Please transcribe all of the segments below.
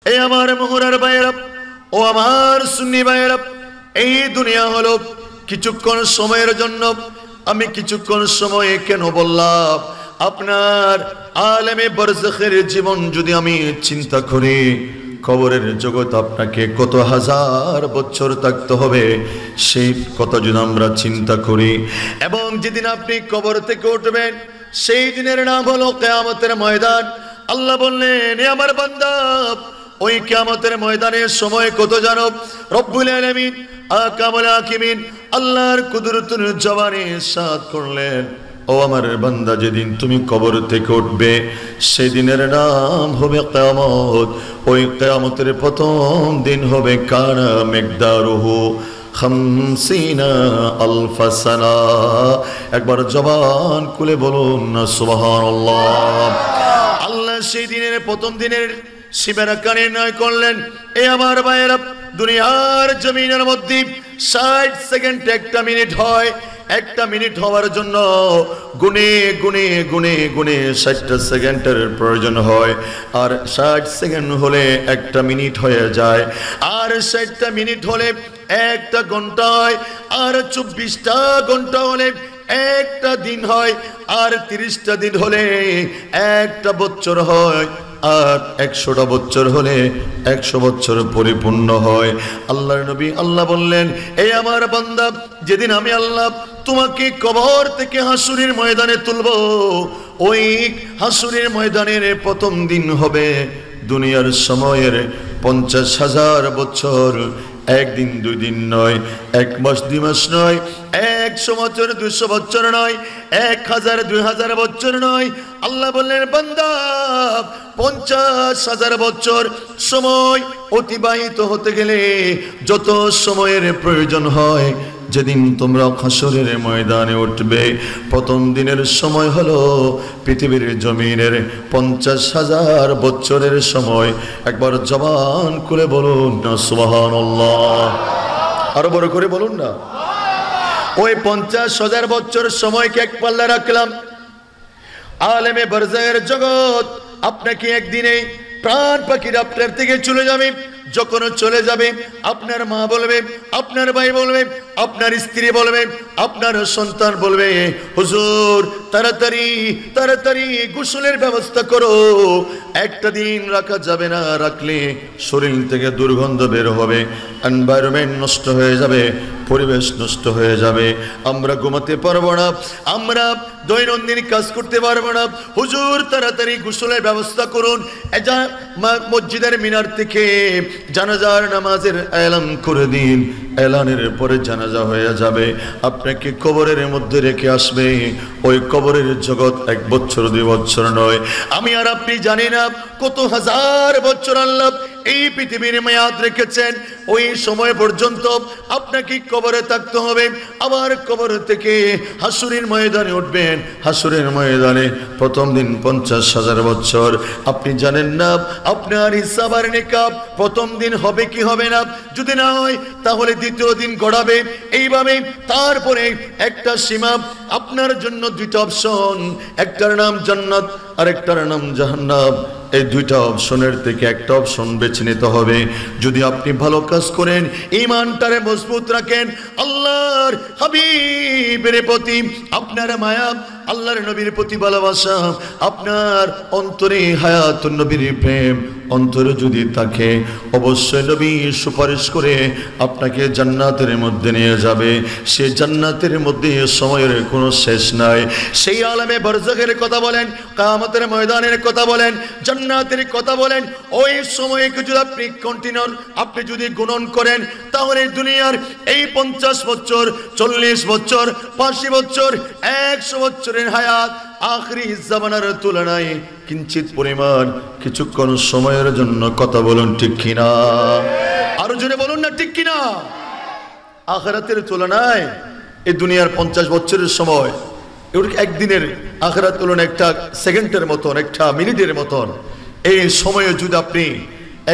এই আমার মুহুরার ভাইয়েরা ও আমার সুন্নি ভাইয়েরা, এই দুনিয়া হলো কিছুক্ষণ সময়ের জন্য। আমি কিছুক্ষণ সময়ে কেন বললাম? আপনার আলেমে বারজাখের জীবন যদি আমি চিন্তা করি, কবরের জগৎ আপনাকে কত হাজার বছর থাকতে হবে সেই কথা যদি আমরা চিন্তা করি, এবং যেদিন আপনি কবর থেকে উঠবেন সেই দিনের নাম হলো কিয়ামতের ময়দান। আল্লাহ বললেন, এ আমার বান্দা, ওই কিয়ামতের ময়দানের সময় কত জানো? রব্বুল আলামিন আকামুল হাকিমিন আল্লাহর কুদরতুল জবানে ইরশাদ করলেন, ও আমার বান্দা, যেদিন তুমি কবর থেকে উঠবে সেই দিনের নাম হবে কিয়ামত। ওই কিয়ামতের প্রথম দিন হবে কানা মিকদারুহু 50 আলফ সানা। একবার জবান খুলে বলুন না সুবহানাল্লাহ। আল্লাহ সেই দিনের প্রথম দিনের সীমানা কানে নয় করলেন। এ আমার ভাইয়েরা, দুনিয়ার জমিনের মধ্যে 60 সেকেন্ড একটা মিনিট হয়। একটা মিনিট হওয়ার জন্য গুনে গুনে গুনে গুনে 60টা সেকেন্ডের প্রয়োজন হয়। আর 60 সেকেন্ড হলে একটা মিনিট হয়ে যায়। আর 60টা মিনিট হলে একটা ঘন্টা হয়। আর 24টা ঘন্টা হলে একটা দিন হয়। আর 30টা দিন হলে একটা বছর হয়। আর 100টা বছর হলে 100 বছর পরিপূর্ণ হয়। আল্লাহর নবী আল্লাহ বললেন, এই আমার বান্দা, যেদিন আমি আল্লাহ তোমাকে কবর থেকে হাসুরের ময়দানে তুলব, ওই হাসুরের ময়দানের প্রথম দিন হবে দুনিয়ার সময়ের 50,000 বছর। একদিন দুই দিন নয়, 1 মাস 2 মাস নয়, 100 বছর 200 বছর নয়, 1000 2000 বছর নয়। আল্লাহ বললেন, বান্দা, 50,000 বছর সময় অতিবাহিত হতে গেলে যত সময়ের প্রয়োজন হয়, যেদিন তোমরা হাসরের ময়দানে উঠবে প্রথম দিনের সময় হলো পৃথিবীর জমিনের 50,000 বছরের সময়। একবার জবান খুলে বলুন না সুবহানাল্লাহ। আরো বড় করে বলুন না। ওই 50,000 বছর সময়কে এক পাল্লা রাখলাম। আলেমে বারজাখের জগৎ আপনাকে একদিনে প্রাণ পাখির আপনার থেকে চলে যাবে। যখন চলে যাবে, আপনার মা বলবে, আপনার ভাই বলবে, আপনার স্ত্রী বলবে, আপনার সন্তান বলবে, হুজুর তাড়াতাড়ি তাড়াতাড়ি গোসলের ব্যবস্থা করো। একটা দিন রাখা যাবে না, রাখলে শরীর থেকে দুর্গন্ধ বের হবে, এনভায়রনমেন্ট নষ্ট হয়ে যাবে, পরিবেশ নষ্ট হয়ে যাবে, আমরা ঘুমাতে পারবো না, আমরা দৈনন্দিন কাজ করতে পারবো না। হুজুর তাড়াতাড়ি গোসলের ব্যবস্থা করুন। মসজিদের মিনার থেকে জানাজার নামাজের এলান করে দিন। এলানের পরে জানাজা হয়ে যাবে, আপনাকে কবরের মধ্যে রেখে আসবে। ওই কবরের জগৎ 1 বছর 2 বছর নয়, আমি আর আপনি জানি না কত হাজার বছর আল্লাহ এই পৃথিবীর মেয়াদ রেখেছেন। ওই সময় পর্যন্ত আপনাকে কবরে থাকতে হবে। আবার কবর থেকে হাসুরের ময়দানে উঠবেন। হাসুরের ময়দানে প্রথম দিন 50,000 বছর। আপনি জানেন না আপনার হিসাব আর নিকাব প্রথম দিন হবে কি হবে না। যদি না হয় তাহলে দ্বিতীয় দিন গড়াবে। এইভাবে তারপরে একটা সীমা, আপনার জন্য 2টা অপশন, একটার নাম জান্নাত আর একটার নাম জাহান্নাম। এই 2টা অপশনের থেকে একটা অপশন বেছে নিতে হবে। যদি আপনি ভালো কাজ করেন, ঈমানটারে মজবুত রাখেন, আল্লাহর হাবিবের প্রতি আপনার মায়া, আল্লাহর নবীর প্রতি ভালোবাসা, আপনার অন্তরে হায়াতুন নবীর প্রেম অন্তরে যদি থাকে, অবশ্যই নবী সুপারিশ করে আপনাকে জান্নাতের মধ্যে নিয়ে যাবে। সে জান্নাতের মধ্যে সময়ের কোনো শেষ নাই। সেই আলেমে বারজাখের কথা বলেন, কিয়ামতের ময়দানের কথা বলেন, জান্নাতের কথা বলেন। ওই সময়কে যদি আপনি আপনি যদি গুণন করেন, তাহলে দুনিয়ার এই 50 বছর, 40 বছর, 50 বছর, 100 বছরের হায়াত আখরি জামানার তুলনায় কিঞ্চিত পরিমাণ কিছুক্ষণ সময়ের জন্য। কথা বলুন ঠিক কিনা? আরো জোরে বলুন না ঠিক কিনা? আখিরাতের তুলনায় এই দুনিয়ার 50 বছরের সময় এগুলো একদিনের, আখিরাত তুলনায় একটা সেকেন্ডের মতন, একটা মিনিটের মতন। এই সময়ে যদি আপনি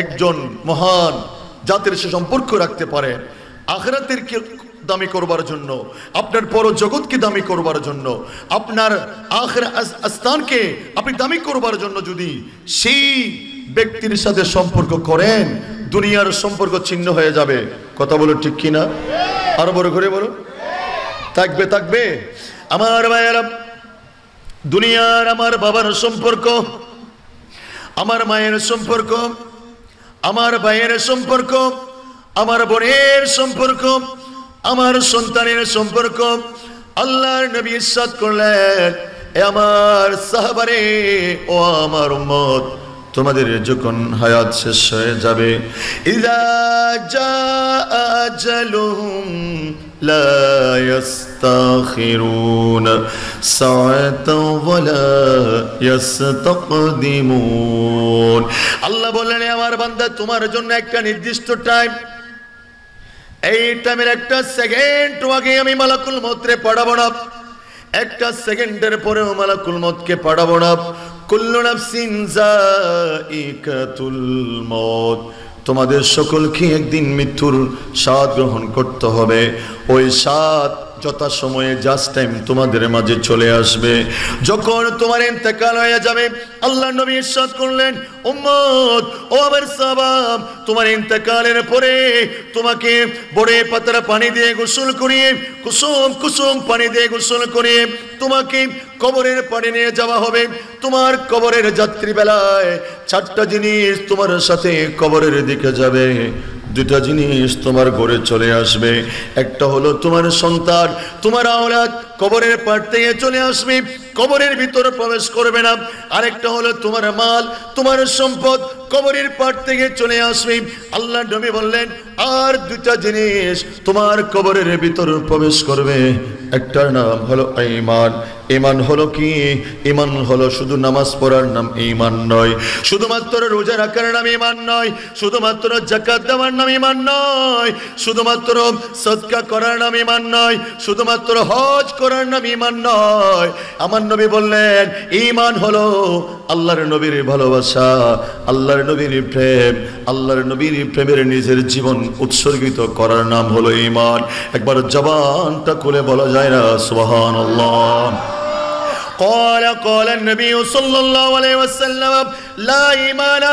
একজন মহান জাতির সাথে সম্পর্ক রাখতে পারেন, আখিরাতের দামি করবার জন্য, আপনার পর জগৎকে দামি করবার জন্য, আপনার আখির স্থানকে আপনি দামি করবার জন্য যদি সেই ব্যক্তির সাথে সম্পর্ক করেন দুনিয়ার সম্পর্ক ছিন্ন হয়ে যাবে। কথা বলো ঠিক কিনা? আরো বড় করে বলো। থাকবে থাকবে। আমার ভাইয়েরা, দুনিয়ার আমার বাবার সম্পর্ক, আমার মায়ের সম্পর্ক, আমার ভাইয়ের সম্পর্ক, আমার বোনের সম্পর্ক, আমার সন্তানের সম্পর্ক, আল্লাহর নবী ইরশাদ করলেন, এ আমার সাহাবারে, ও আমার উম্মত, তোমাদের যখন হায়াত শেষ হয়ে যাবে, ইযা জাআ আজালুহুম লা ইস্তাখিরুন সাআতাও ওয়া লা ইস্তাকদিমুন। আল্লাহ বললেন, আমার বান্দা, তোমার জন্য একটা নির্দিষ্ট টাইম, এই টাইমের একটা সেকেন্ড আগে আমি মালাকুল মউতরে পাঠাবো না, একটা সেকেন্ডের পরেও মালাকুল মউতকে পাঠাবো না। কুল্লু নাফসিন যায়িকাতুল মউত, তোমাদের সকলকে একদিন মৃত্যুর স্বাদ গ্রহণ করতে হবে। ওই স্বাদ যথা সময়ে জাস্ট টাইম তোমাদের মাঝে চলে আসবে। যখন তোমার ইন্তেকাল হয়ে যাবে, আল্লাহ নবী ইরশাদ করলেন, উম্মত, ও আমার সাহাবা, তোমার ইন্তেকালের পরে তোমাকে বড়ে পাতার পানি দিয়ে গোসল করিয়ে, কুসুম কুসুম পানি দিয়ে গোসল করিয়ে তোমাকে কবরের পানি নিয়ে যাওয়া হবে। তোমার কবরের যাত্রী বেলায় 4টা জিনিস তোমার সাথে কবরের দিকে যাবে, 2টা জিনিস তোমার ঘরে চলে আসবে। একটা হলো তোমার সন্তান, তোমার আওলাদ কবরের পার থেকে চলে আসবে, কবরের ভিতরে প্রবেশ করবে না। আরেকটা হলো তোমার মাল, তোমার সম্পদ কবরের পার থেকে চলে আসবে। আল্লাহ নবী বললেন, আর 2টা জিনিস তোমার কবরের ভিতরে প্রবেশ করবে। একটার নাম হলো ঈমান। ঈমান হলো কি? ঈমান হলো শুধু নামাজ পড়ার নাম ঈমান নয়, শুধুমাত্র রোজা রাখার নাম ঈমান নয়, শুধুমাত্র যাকাত দেওয়ার নাম ঈমান নয়, শুধুমাত্র সদকা করার নাম ঈমান নয়, শুধুমাত্র হজ করার নাম ঈমান নয়। আমার নবী বললেন, ঈমান হলো আল্লাহর নবীর ভালোবাসা, আল্লাহর নবীর প্রেম, আল্লাহর নবীর প্রেমের নিজের জীবন উৎসর্গিত করার নাম হলো ঈমান। একবার জবানটা খুলে বলা যায় না সুবহানাল্লাহ? قال النبي صلى الله عليه وسلم لا إيمان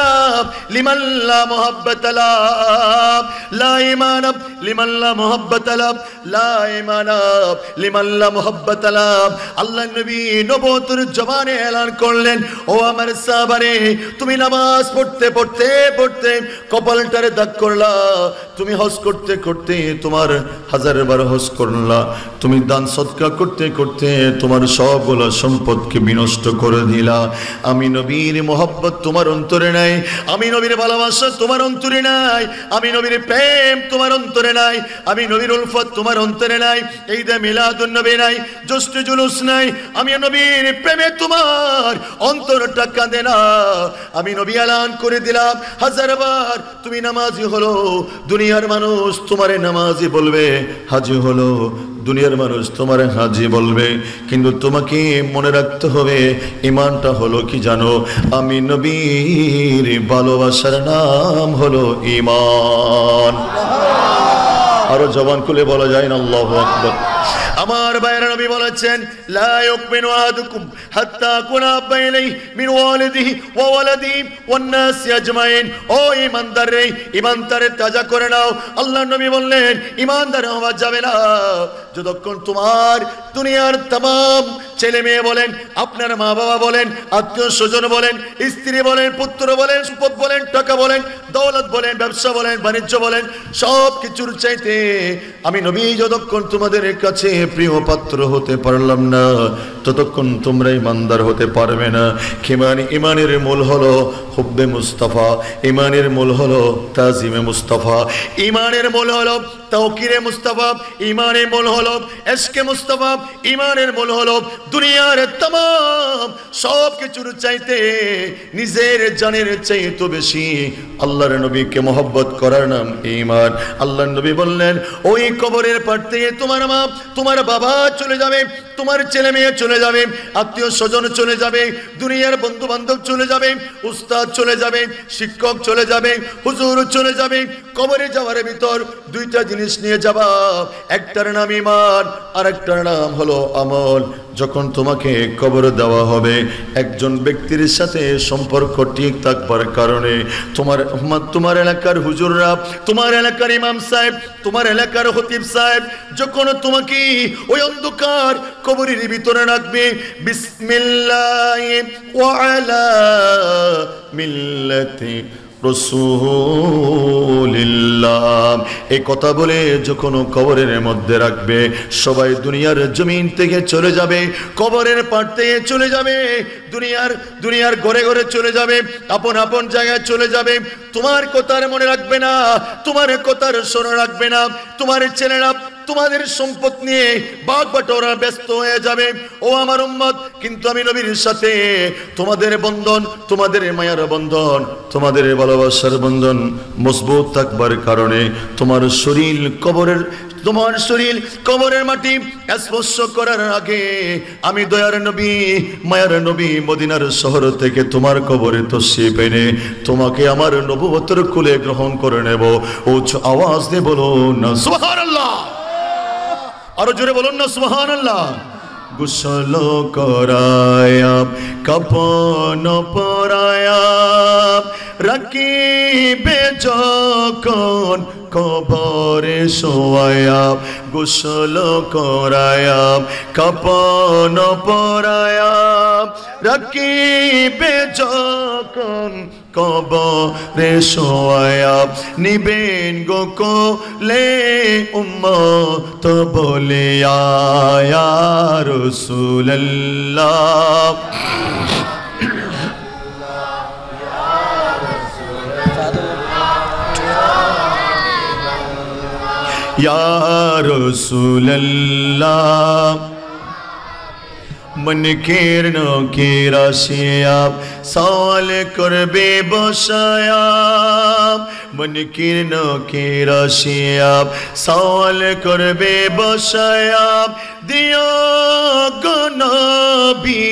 لمن لا محبة له، لا إيمان لمن لا محبة له، لا إيمان لمن لا محبة له। আল্লাহ নবী নবুয়তের জবানে এলান করলেন, ও আমার সাহাবারে, তুমি নামাজ পড়তে পড়তে পড়তে কপালটারে দাগ করলা, তুমি হজ করতে করতে তোমার 1000বার হজ করলা, তুমি দান সদকা করতে করতে তোমার সবগুলো সম্পদকে বিনষ্ট করে দিলা। আমি নবীর মোহাব্বত তোমার অন্তরে নাই, আমি নবীর ভালোবাসা তোমার অন্তরে নাই, আমি নবীর প্রেম তোমার অন্তরে নাই, আমি নবীর উলফত তোমার অন্তরে নাই, ঈদে মিলাদুন নবী নাই, জ্যৈষ্ঠ জুলুস নাই, আমি নবীর প্রেমে তোমার অন্তরটা কাঁদে না। আমি নবী এলান করে দিলাম 1000বার তুমি নামাজি হলো, দুনিয়ার মানুষ তোমারে নামাজি বলবে, হাজি হলো, দুনিয়ার মানুষ তোমার হাজি বলবে, কিন্তু তোমাকে মনে রাখতে হবে ঈমানটা হলো কি জানো? আমি নবীর ভালোবাসার নাম হলো ঈমান। আরো জবান খুলে বলা যায় না আল্লাহু আকবার? আমার ভাইয়েরা, নবী বলেছেন, লা ইউমিনু আহাদুকুম হাত্তা আকুনা আহাব্বা ইলাইহি মিন ওয়ালিদিহি ওয়া ওয়ালাদিহি ওয়ান নাসি আজমাইন। ও ঈমানদার রে, ঈমানদারে তাজা করে নাও। আল্লাহর নবী বললেন, ঈমানদার হওয়া যাবে না যতক্ষণ তোমার দুনিয়ার तमाम ছেলে মেয়ে বলেন, আপনার মা বাবা বলেন, আত্মীয় স্বজন বলেন, স্ত্রী বলেন, পুত্র বলেন, সম্পদ বলেন, টাকা বলেন, দৌলত বলেন, ব্যবসা বলেন, বাণিজ্য বলেন, সব কিছুর চাইতে আমি নবী যতক্ষণ তোমাদের কাছে প্রিয় পাত্র হতে পারলাম না, ততক্ষণ তোমরা ঈমানদার হতে পারবে না। ঈমানের মূল হলো হুব্বে মুস্তাফা, ঈমানের মূল হলো তাজিমে মুস্তাফা, ঈমানের মূল হলো তাওকিরে মুস্তাফা, ঈমানের মূল হলো ইশকে মুস্তাফা, ঈমানের মূল হলো দুনিয়ার तमाम সব কিছুর চাইতে নিজের জানের চাইতে বেশি আল্লাহর নবীকে মহব্বত করার নাম ঈমান। আল্লাহর নবী বললেন, ওই কবরের পার থেকে তোমার মা তোমার বাবা চলে যাবে, তোমার ছেলে মেয়ে চলে যাবে, আত্মীয় স্বজন চলে যাবে, দুনিয়ার বন্ধু বান্ধব চলে যাবে, উস্তাদ চলে যাবে, শিক্ষক চলে যাবে, হুজুর চলে যাবে। কবরে যাওয়ার ভিতর দুইটা জিনিস নিয়ে যাবা, একটার নাম ঈমান আর একটার নাম হলো আমল। যখন তোমাকে কবর দেওয়া হবে, একজন ব্যক্তির সাথে সম্পর্ক ঠিক থাকবার কারণে তোমার এলাকার হুজুররা, তোমার এলাকার ইমাম সাহেব, তোমার এলাকার খতিব সাহেব যখন তোমাকে ওই অন্ধকার কবরের ভিতরে রাখবে, বিসমিল্লাহ ওয়া আলা মিল্লাতি রাসূলিল্লাহ এই কথা বলে যখন কবরের মধ্যে রাখবে, সবাই দুনিয়ার জমিন থেকে চলে যাবে, কবরের পার থেকে চলে যাবে, দুনিয়ার ঘরে ঘরে চলে যাবে, আপন আপন জায়গায় চলে যাবে। তোমার কথার মনে রাখবে না, তোমার কথার স্মরণ রাখবে না। তোমার ছেলেরা তোমাদের সম্পদ নিয়ে বাগ বাটোয়ারা ব্যস্ত হয়ে যাবে। ও আমার উম্মত, কিন্তু আমি নবীর সাথে তোমাদের বন্ধন, তোমাদের মায়ার বন্ধন, তোমাদের ভালোবাসার বন্ধন মজবুত থাকবার কারণে তোমার শরীর কবরের মাটি স্পর্শ করার আগে আমি দয়ার নবী, মায়ার নবী মদিনার শহর থেকে তোমার কবরে তশরিফ এনে তোমাকে আমার নবুয়তের কুলে গ্রহণ করে নেব। উচ্চ আওয়াজ দিয়ে বলুন না সুবহানাল্লাহ, আরো জোরে বলুন না সুবহানাল্লাহ। গোসল করায়া কাপন পরায়া রাখিবে যখন কবরে শোয়া, গোসল করায়া কাপন পরায়া রাখিবে যখন কবরে শোয়া, নিবেন গো কোলে উম্মত বলে ইয়া রাসূলুল্লাহ। ইয়া রাসূলুল্লাহ मन किरणों की राशिया सवाल करबे बसाया, मन किरणों की राशिया सवाल करबे बसाया, दियो गनबी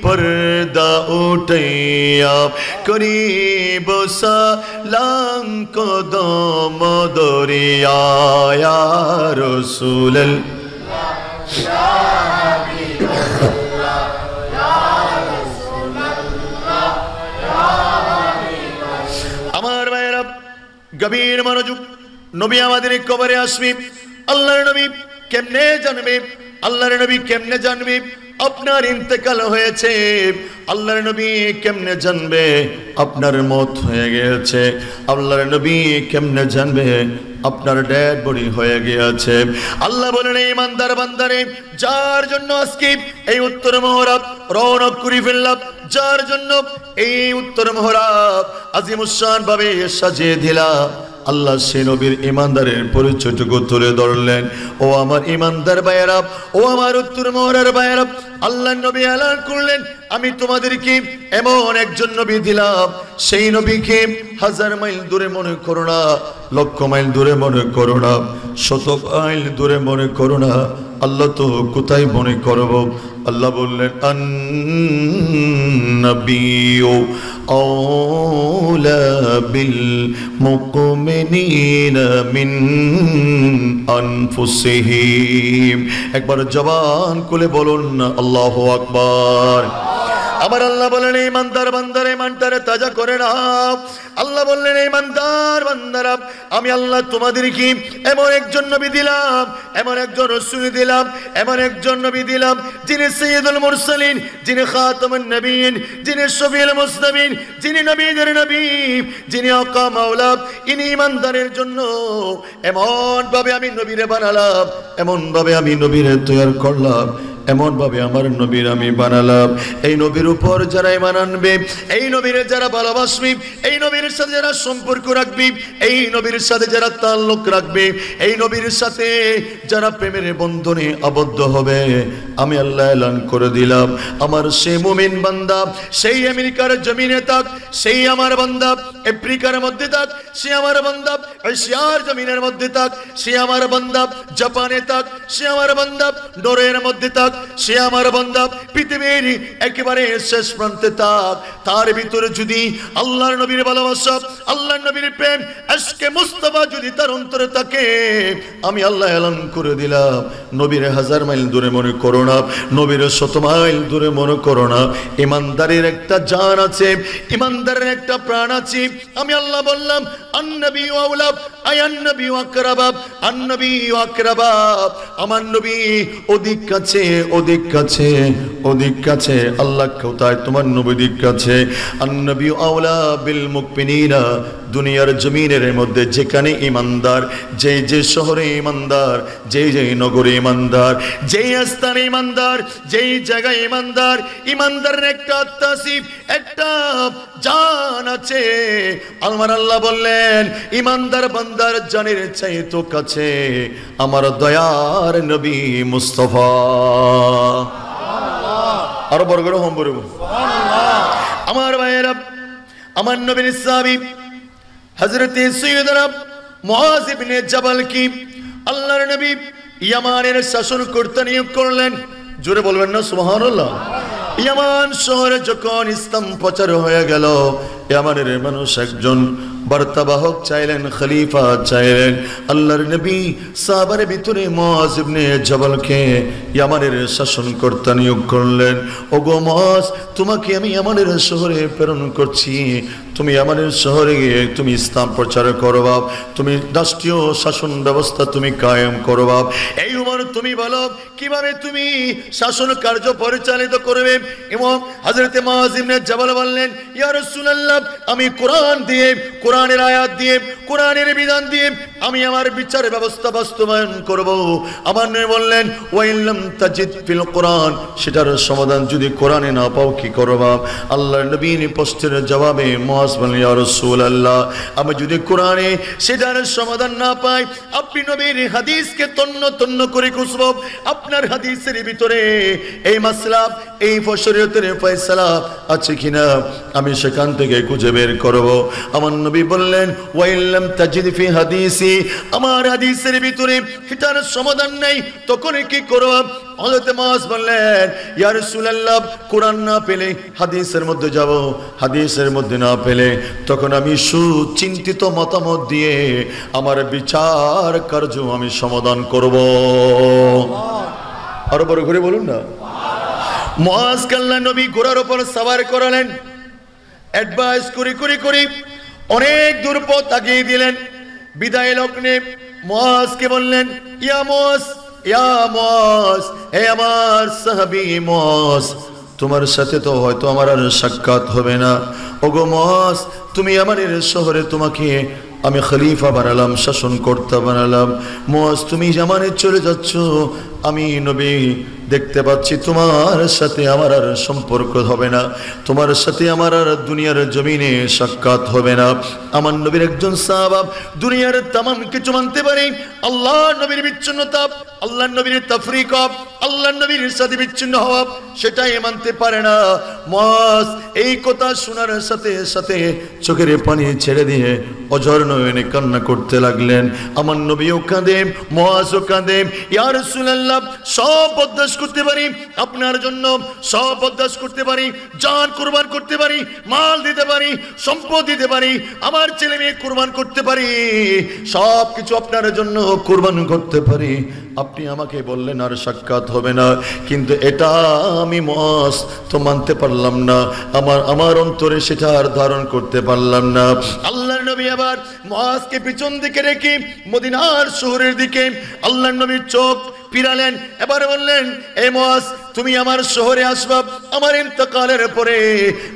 पर्दा उठैया, करीब सलाम कदम दरिया, या रसूलल्लाह গভীর মনোযোগ। নবী আমাদের কবরে আসবে, আল্লাহর নবী কেমনে জানবে, আল্লাহর নবী কেমনে জানবে আপনার ইন্তেকাল হয়েছে, আল্লাহর নবী কেমনে জানবে আপনার মওত হয়ে গেছে, আল্লাহর নবী কেমনে জানবে আপনার ডেড বডি হয়ে গিয়েছে। আল্লাহ বলেন ইমানদার বান্দারে, যার জন্য আজকে এই উত্তর মহরাব রওনা করে ফেললাম, যার জন্য এই উত্তর মহরাব আজিমুশান ভাবে সাজিয়ে দিলাম, আল্লাহ সে নবীর ইমানদারের পরিচয়টুকু তুলে ধরলেন। ও আমার ইমানদার ভাইয়েরা, ও আমার উত্তর মহরার ভাইয়েরা, আল্লাহ নবী এলান করলেন আমি তোমাদেরকে এমন একজন নবী দিলাম, সেই নবীকে 1000 মাইল দূরে মনে করো না, লক্ষ মাইল দূরে মনে করো না, শত মাইল দূরে মনে করো না, আল্লাহ তো কোথায় মনে করব। আল্লাহ বললেন আন-নাবিয়্যু আওলা বিল মুমিনিনা মিন আনফুসিহিম। একবার জবান খুলে বলুন না আল্লাহু আকবার। আমার আল্লাহ বলেন ইমানদার বান্দারে ইমানটারে তাজা করে নাও। আল্লাহ বললেন ইমানদার বান্দারা, আমি আল্লাহ তোমাদেরকে এমন একজন নবী দিলাম, এমন একজন রাসূল দিলাম, এমন একজন নবী দিলাম যিনি সাইয়্যিদুল মুরসালিন, যিনি খাতামুন নবিয়্যিন, যিনি শফিউল মুসতামিন, যিনি নবীদের নবী, যিনি আকা মাওলা। ইনি ইমানদারের জন্য এমন ভাবে আমি নবীরে বানালাম, এমন ভাবে আমি নবীরে তৈরি করলাম, এমন ভাবে আমার নবীর আমি বানালাম। এই নবীর উপর যারা ঈমান আনবে, এই নবীর যারা ভালোবাসবে, এই নবীর সাথে যারা সম্পর্ক রাখবে, এই নবীর সাথে যারা তাল্লুক রাখবে, এই নবীর সাথে যারা প্রেমের বন্ধনে আবদ্ধ হবে, আমি আল্লাহ এলান করে দিলাম আমার সেই মুমিন বান্দা, সেই আমেরিকার জমিনে থাক, সেই আমার বান্দা আফ্রিকার মধ্যে থাক, সে আমার বান্দা এশিয়ার জমিনের মধ্যে থাক, সে আমার বান্দা জাপানে থাক, সে আমার বান্দা নরওয়ের মধ্যে থাক, সে আমার বান্দা পৃথিবীর একেবারে শেষ প্রান্তে থাক, তার ভিতরে যদি আল্লাহর নবীর ভালোবাসা, আল্লাহর নবীর প্রেম, আশকে মুস্তাফা যদি তার অন্তরে থাকে, আমি আল্লাহ এলান করে দিলাম, নবীর 1000 মাইল দূরে মনে করো না, নবীর 100 মাইল দূরে মনে করো না, ইমানদারের একটা জান আছে, ইমানদারের একটা প্রাণ আছে। আমি আল্লাহ বললাম আন-নবী আওলা আয়ান-নবী আকরাবা, আন-নবী আকরাবা, আমার নবী অধিক কাছে, অধিক কাছে, অধিক কাছে। আল্লাহ কোথায়? তোমার নবী অধিক কাছে। আন-নবী আওলা বিল মুমিনিনা, দুনিয়ার জমিনের মধ্যে যেখানে ইমানদার, যে যে শহরে ইমানদার, যে যে নগরে ইমানদার, যেই স্থানে ইমানদার, যেই জায়গায় ইমানদার, ইমানদারের একটা আত্মাসিফ, একটা জান আছে। আমার আল্লাহ বললেন ইমানদার বান্দার জানের চাইতো কাছে আমার দয়ার নবী মুস্তাফা। আরো বড় করে হোম বলবো আমার ভাইয়েরা, আমার নবীর সাহাবী হযরত সৈয়দনা মুআয ইবনে জাবাল কি আল্লাহর নবী ইয়ামানের শাসনকর্তা নিয়োগ করলেন। জোরে বলবেন না সুবহানাল্লাহ। ইয়ামান শহরে যখন ইসলাম প্রচার হয়ে গেল, ইয়ামানের মানুষ একজন বার্তাবাহক চাইলেন, খলিফা চাইলেন। আল্লাহর নবী সাহাবার ভিতরে মুআয ইবনে জাবালকে ইয়ামানের শাসনকর্তা নিয়োগ করলেন। ওগো মুআয, তোমাকে আমি ইয়ামানের শহরে প্রেরণ করছি, তুমি ইয়ামানের শহরে গিয়ে তুমি ইসলাম প্রচার করবা, তুমি রাষ্ট্রীয় শাসন ব্যবস্থা তুমি কায়েম করবা। এই উমর তুমি বলো কিভাবে তুমি শাসন কার্য পরিচালিত করবে। এবং হযরত মুআয ইবনে জাবাল বললেন, ইয়া রাসূলুল্লাহ, আমি কোরআন দিয়ে, কোরআনের আয়াত দিয়ে, কোরআনের বিধান দিয়ে আমি আমার বিচার ব্যবস্থা বাস্তবায়ন করব। আমার নবী বললেন, ওয়াইল্লাম তাজিদ ফিল কোরআন, সেটার সমাধান যদি কোরআনে না পাও কি করবা? আল্লাহর নবীর প্রশ্নের জবাবে মুআয বললেন, ইয়া রাসূলুল্লাহ, আমি যদি কোরআনে সেটার সমাধান না পাই, আপনি নবীর হাদিসকে তন্ন তন্ন করে খুঁজব, আপনার হাদিসের ভিতরে এই মাসলা, এই শরীয়তের ফয়সালা আছে কিনা আমি সেখান থেকে খুঁজে বের করব। আমার নবী বললেন, ওয়াইল্লাম তাজিদ ফি হাদিসি, আমার হাদিসের ভিতরে এটার সমাধান নাই, তখন কি করব? হযরত মুআয বললেন, ইয়া রাসূলুল্লাহ, কোরআন না পেলে হাদিসের মধ্যে যাব, হাদিসের মধ্যে না পেলে তখন আমি সুচিন্তিত মতামত দিয়ে আমার বিচার কার্য আমি সমাধান করব। আরো বড় করে বলুন না। মুআযকে আল্লাহর নবী ঘোড়ার উপর সওয়ার করালেন, অ্যাডভাইস করে করে করে অনেক দূর পথ আগিয়ে দিলেন। বিদায় লগ্নে মুআযকে বললেন, ইয়া মুআয, ইয়া মুআয, হে আমার সাহাবী মুআয, তোমার সাথে তো হয়তো আমার আর সাক্ষাৎ হবে না। ওগো মুআয, তুমি আমাদের শহরে তোমাকে আমি খলিফা বানালাম, শাসনকর্তা বানালাম। মুআয, তুমি জামানে চলে যাচ্ছ, আমি নবী দেখতে পাচ্ছি তোমার সাথে আমার আর সম্পর্ক হবে না, তোমার সাথে আমার আর দুনিয়ার জমিনে সাক্ষাৎ হবে না। আমার নবীর একজন সাহাবা দুনিয়ার তামাম কিছু মানতে পারে, আল্লাহ নবীর বিচ্ছিন্নতা, আল্লাহ নবীর তাফরিক, আল্লাহ নবীর সাথে বিচ্ছিন্ন হওয়া, সেটাই মানতে পারে না। মুআয এই কথা শোনার সাথে সাথে চোখের পানি ছেড়ে দিয়ে অঝর নয়নে কান্না করতে লাগলেন। আমার নবীও কাঁদেন, মুআযও কাঁদেন। ইয়া রাসূলুল্লাহ, সব বরদাস্ত করতে পারি আপনার জন্য, সব বরদাস্ত করতে পারি, জান কুরবান করতে পারি, মাল দিতে পারি, সম্পদ দিতে পারি, আমার ছেলে মেয়ে কুরবান করতে পারি, সব কিছু আপনার জন্য কুরবান করতে পারি। আপনি আমাকে বললেন আর সাক্ষাৎ হবে না, কিন্তু এটা আমি মুআয তো মানতে পারলাম না, আমার অন্তরে সেটা আর ধারণ করতে পারলাম না। আল্লাহর নবী আবার মুআযকে পিছন দিকে রেখে মদিনার শহরের দিকে আল্লাহর নবীর চোখ ফিরালেন। এবার বললেন, এ মুআয, তুমি আমার শহরে আসবা, আমার ইন্তেকালের পরে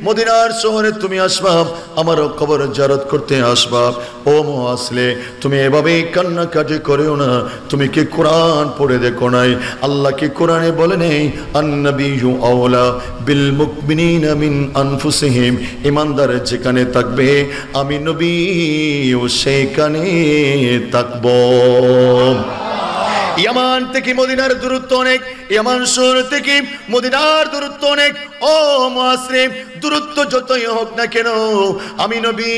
মদিনার শহরে তুমি আসবা, আমার কবর জিয়ারত করতে আসবা। ও মুআযলে, তুমি এভাবে কান্নাকাটি করিও না, তুমি কি কোরআন পড়ে দেখো নাই? আল্লাহ কি কোরআনে বলে নেই, আন-নাবিয়্যু আওলা বিল মুমিনিনা মিন আনফুসিহিম, ইমানদার যেখানে থাকবে আমি নবীও সেখানে থাকব। ইয়ামান থেকে মদিনার দূরত্ব অনেক, ইয়ামান শহর থেকে মদিনার দূরত্ব অনেক। ও মুয়াসরিম, দূরত্ব যতই হোক না কেন, আমি নবী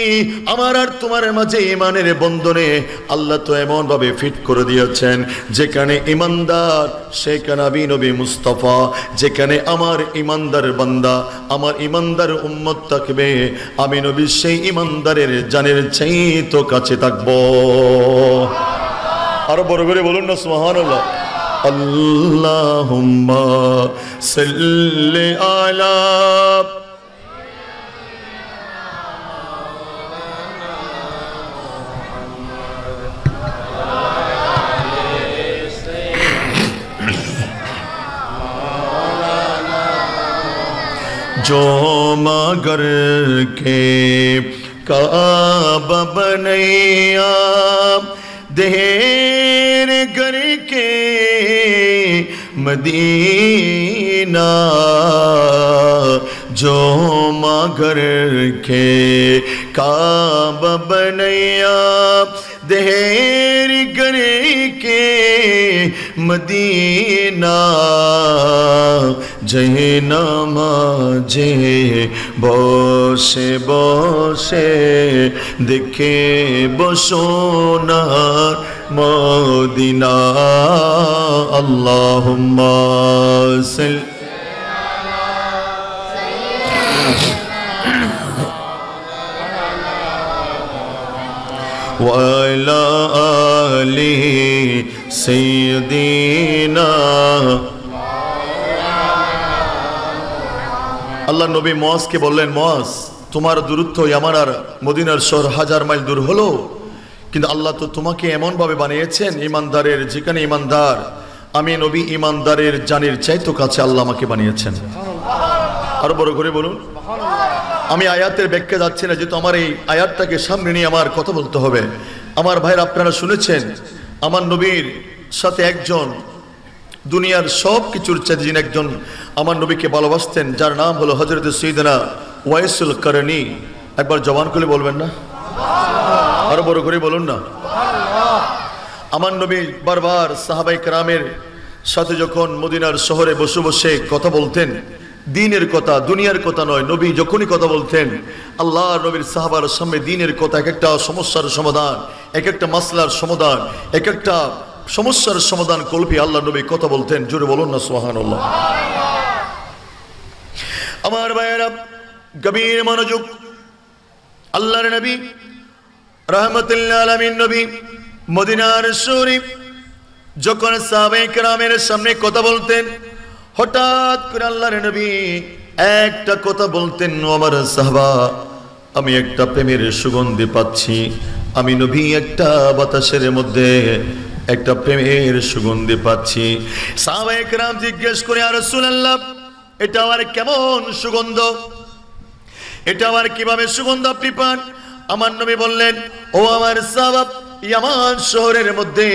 আমার আর তোমার মাঝে ইমানের বন্ধনে আল্লাহ তো এমন ভাবে ফিট করে দিয়েছেন, যেখানে ইমানদার সেখানে আমি নবী মুস্তাফা, যেখানে আমার ইমানদার বান্দা, আমার ইমানদার উম্মত থাকবে, আমি নবী সেই ইমানদারের জানের চাইতে কাছে থাকবো। আরো বড় করে বলুন না সুবহানাল্লাহ। আল্লাহুম্মা সাল্লি আলা जो मगर के काबा बनैया देर कर के मदीना, जो मगर के काबा बनैया देर कर के मदीना, जय नामाजे बसे बसे देखे बसोनार मदीना। अल्लाहुम्मा सल्ली वाला आली सय्यदीना। আল্লাহ নবী মুআজকে বললেন, মুআজ তোমার দূরত্ব ইয়ামান আর মদিনার শহর 1000 মাইল দূর হলো, কিন্তু আল্লাহ তো তোমাকে এমন ভাবে বানিয়েছেন, ইমানদারের যেখানে ইমানদার, আমি নবী ইমানদারের জানের চাইতে কাছে আল্লাহ আমাকে বানিয়েছেন। আরো বড় করে বলুন। আমি আয়াতের ব্যাখ্যা যাচ্ছি না, যেহেতু আমার এই আয়াতটাকে সামনে নিয়ে আমার কথা বলতে হবে। আমার ভাইরা, আপনারা শুনেছেন আমার নবীর সাথে একজন দুনিয়ার সব কিছুর চাইতে যিনি একজন আমার নবীকে ভালোবাসতেন, যার নাম হলো হযরত সাইয়েদনা ওয়াইসুল কারনী। একবার জবান খুলে বলবেন না? আরো বড় করে বলুন না। আমার নবী বারবার সাহাবায়ে কেরামের সাথে যখন মদিনার শহরে বসে বসে কথা বলতেন, দ্বীনের কথা, দুনিয়ার কথা নয়, নবী যখনই কথা বলতেন, আল্লাহ নবীর সাহাবার সামনে দ্বীনের কথা, এক একটা সমস্যার সমাধান, এক একটা মাসলার সমাধান, এক একটা সমস্যার সমাধান কল্পে আল্লাহ নবী কথা বলতেন। জোরে বলুন না সুবহানাল্লাহ। আমার ভাইয়েরা, গভীর মনোযোগ। আল্লাহর নবী রাহমাতুল লিল আলামিন নবী মদিনার শরীফ যখন সাহাবায়ে কেরামের সামনে কথা বলতেন, হঠাৎ করে আল্লাহর নবী একটা কথা বলতেন, আমার সাহাবা, আমি একটা প্রেমের সুগন্ধি পাচ্ছি। আমি নবী একটা বাতাসের মধ্যে একটা প্রেমের সুগন্ধি পাচ্ছি। সাহাবায়ে কেরাম জিজ্ঞেস করে, ইয়া রাসূলুল্লাহ, এটা আবার কেমন সুগন্ধ? এটা আবার কিভাবে সুগন্ধ আপনি পান? আমার নবী বললেন, ও আমার সাহাবা, ইয়ামান শহরের মধ্যে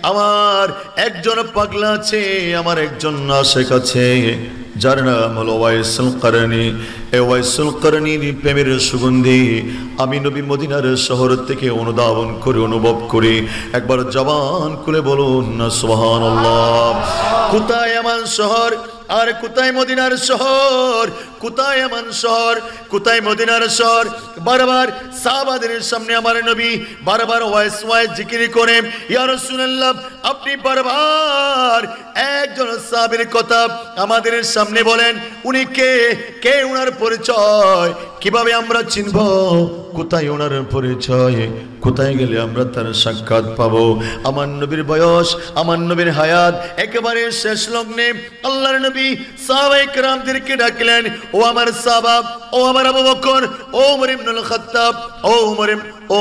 আমার একজন পাগলা আছে, আমার একজন আশিক আছে, যার নাম হলো ওয়াইসুল কারনী। এই ওয়াইসুল কারনীর প্রেমের সুগন্ধি আমি নবী মদিনার শহর থেকে অনুধাবন করে অনুভব করি। একবার জবান খুলে বলুন না সুবহানাল্লাহ। কোথায় ইয়ামান শহর আর কোথায় মদিনার শহর? কোথায় ইয়ামান শহর, কোথায় মদিনার শহর? বারবার সাহাবাদের সামনে আমার নবী বারবার ওয়াইস জিকির করে, ইয়া রাসূলুল্লাহ, আপনি বারবার একজন সাহাবীর কথা আমাদের সামনে বলেন, উনি কে, কে ওনার পরিচয়, কিভাবে আমরা চিনব, কোথায় ওনার পরিচয়, কোথায় গেলে আমরা তার সাক্ষাৎ পাবো? আমার নবীর বয়স, আমার নবীর হায়াত একেবারে শেষ লগ্নে আল্লাহর নবী সাহাবায়ে কেরামদেরকে ডাকলেন, ও আমার সাহাবা, ও আমার আবু বকর, ও ওমর ইবনুল খাত্তাব, ও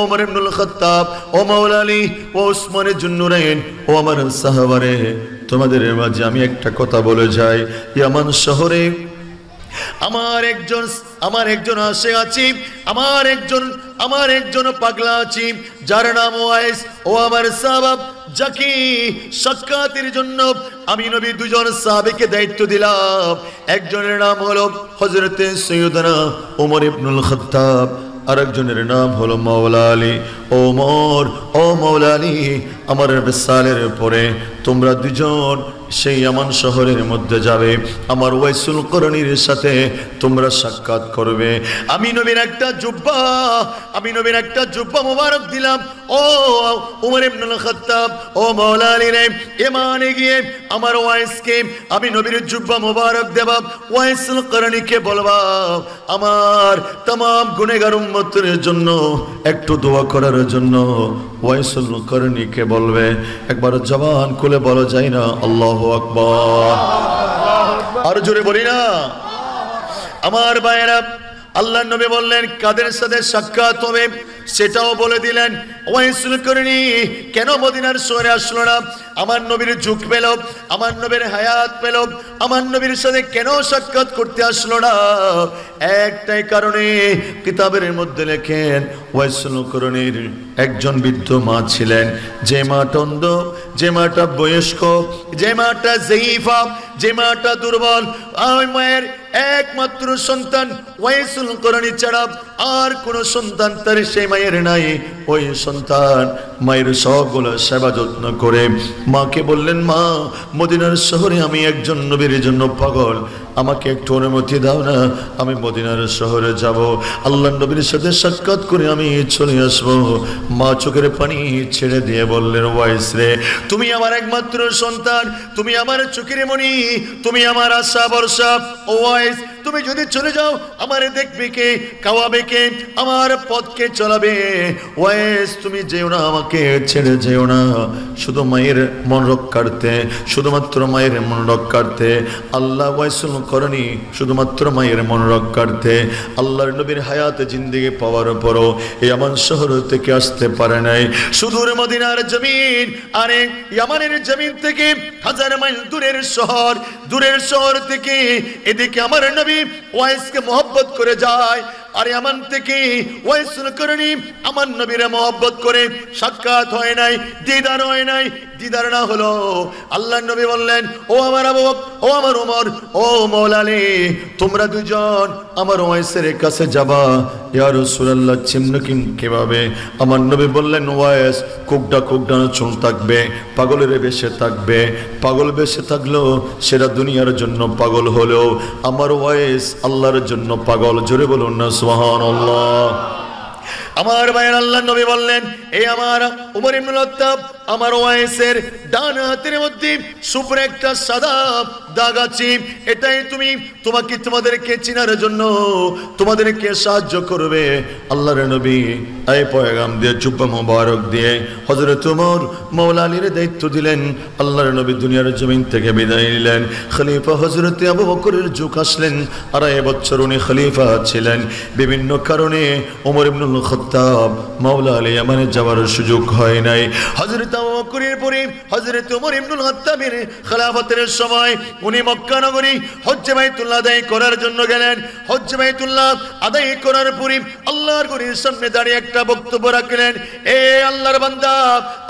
ওমর ইবনুল খাত্তাব, ও মাওলা আলী, ও উসমান জুন্নুরাইন, ও আমার সাহাবারে, তোমাদের মাঝে আমি একটা কথা বলে যাই। ইয়ামান শহরে আমার একজন আশিক আছে, আমার একজন পাগলা আছে, যার নাম ওয়াইস। ও আমার সাহাবা, যাকে সাক্ষাতের জন্য আমি নবী দুজন সাহাবীকে দায়িত্ব দিলাম। একজনের নাম হলো হযরতে সাইয়্যিদনা ওমর ইবনুল খাত্তাব, আরেকজনের নাম হলো মাওলা আলী। ও মাওলা আলী, আমার বিসালের পরে তোমরা দুজন সেই ইয়ামান শহরের মধ্যে যাবে, আমার ওয়াইসুল করণীর সাথে তোমরা সাক্ষাৎ করবে। আমি নবীর একটা জুব্বা মোবারক দিলাম। ও উমর ইবনুল খাত্তাব, ও মাওলা আলী রে, ইয়ামানে গিয়ে আমার ওয়াইসকে আমি নবীর জুব্বা মোবারক দেব। ওয়াইসুল করণীকে বলবা আমার तमाम গুনাহগার উম্মতের জন্য একটু দোয়া করার জন্য। ওয়াইসুল করণীকে বলবে, একবার জবান খুলে বলা যায় না আল্লাহু আকবার? আর জোরে বলি না? আমার ভাইয়েরা, আল্লাহর নবী বললেন কাদের সাথে সাক্ষাৎ হবে সেটাও বলে দিলেন। ওয়াইসুল করণী কেন মদিনার শহরে আসলো না? আমার নবীর যুগ পেল, আমার নবীর হায়াত পেল, আমার নবীর সাথে কেন সাক্ষাৎ করতে আসলো না? একটাই কারণে, কিতাবের মধ্যে লেখেন ওয়াইসুল করণীর একজন বৃদ্ধ মা ছিলেন, যে মাটা অন্ধ, যে মাটা বয়স্ক, যে মাটা জাইফা, যে মাটা দুর্বল। ওই মায়ের একমাত্র সন্তান ওয়াইসুল করণী ছাড়া আর কোন সন্তান তার সেই মায়ের নাই। ওই সন্তান মায়ের সবগুলো সেবা যত্ন করে মাকে বললেন, মা, মদিনার শহরে আমি একজন নবীর জন্য পাগল, আমাকে একটু অনুমতি দাও না, আমি মদিনার শহরে যাব, আল্লাহর নবীর সাথে সাক্ষাৎ করে আমি চলে আসবো। মা চোখের পানি ছেড়ে দিয়ে বললেন, ওয়াইস রে, তুমি আমার একমাত্র সন্তান, তুমি আমার চোখের মণি, তুমি আমার আশা ভরসা। ও ওয়াইস, তুমি যদি চলে যাও আমারে দেখবে কে, খাওয়াবে কে, আমার পথকে চলাবে? ওয়াইস, তুমি যেও না, আমাকে ছেড়ে যেও না। শুধু মায়ের মন রক্ষার্থে, শুধুমাত্র মায়ের মন রক্ষার্থে আল্লাহ ওয়াইসুল করণী শুধুমাত্র মায়ের মন রক্ষার্থে আল্লাহর নবীর হায়াতে জিন্দেগি পাওয়ার পরও এই ইয়ামান শহর থেকে আসতে পারে নাই। সুদূর মদিনার জমিন আরে ইয়ামানের জমিন থেকে 1000 মাইল দূরের শহর থেকে এদিকে আমার নবী ওয়াইসকে মহব্বত করে যায়, আর ইয়ামান থেকে ওয়াইসুল করণী আমার নবীরে মহব্বত করে সাক্ষাৎ হয় নাই, দিদার হয় নাই। দিদার না হলো, আল্লাহর নবী বললেন, ও আমার আবু বকর, ও আমার ওমর, ও মাওলা আলী, তোমরা দুজন আমার ওয়াইসের কাছে যাবা। ইয়া রাসূলুল্লাহ, কিভাবে? আমার নবী বললেন, ওয়াইস কুকডা চুল থাকবে, পাগলের বেশে থাকবে, পাগল বেশে থাকলেও সেটা দুনিয়ার জন্য পাগল হলেও আমার ওয়াইস আল্লাহর জন্য পাগল। জোরে বলুন না সুবহানাল্লাহ। আমার ভাইয়ের আল্লাহর নবী বললেন, এই আমার উমর ইবনুল খাত্তাব, আমার ওয়াইসের ডান হাতের মধ্যে সুপুর একটা সাদা দাগ আছে, এটাই তোমাদেরকে চিনার জন্য তোমাদেরকে সাহায্য করবে। আল্লাহর নবী এই পয়গাম দিয়ে জুব্বা মোবারক দিয়ে হযরত ওমর মাওলা আলীর দায়িত্ব দিলেন। আল্লাহর নবী দুনিয়ার জমিন থেকে বিদায় নিলেন। খলিফা হযরত আবু বকরের যুগ আসলেন, 2.5 বছর উনি খলিফা ছিলেন। বিভিন্ন কারণে ওমর ইবনুল খাত্তাব মাওলা আলী ইয়ামানে যাওয়ার সুযোগ হয় নাই। হযরত আবু বকরের পরে হযরত ওমর ইবনুল খাত্তাবের খেলাফতের সময় উনি মক্কা নগরী হজ্জে বাইতুল্লাহ আদায় করার জন্য গেলেন। হজ্জে বাইতুল্লাহ আদায় করার পরে আল্লাহর ঘরের সামনে দাঁড়িয়ে একটা বক্তব্য রাখলেন, এ আল্লাহর বান্দা,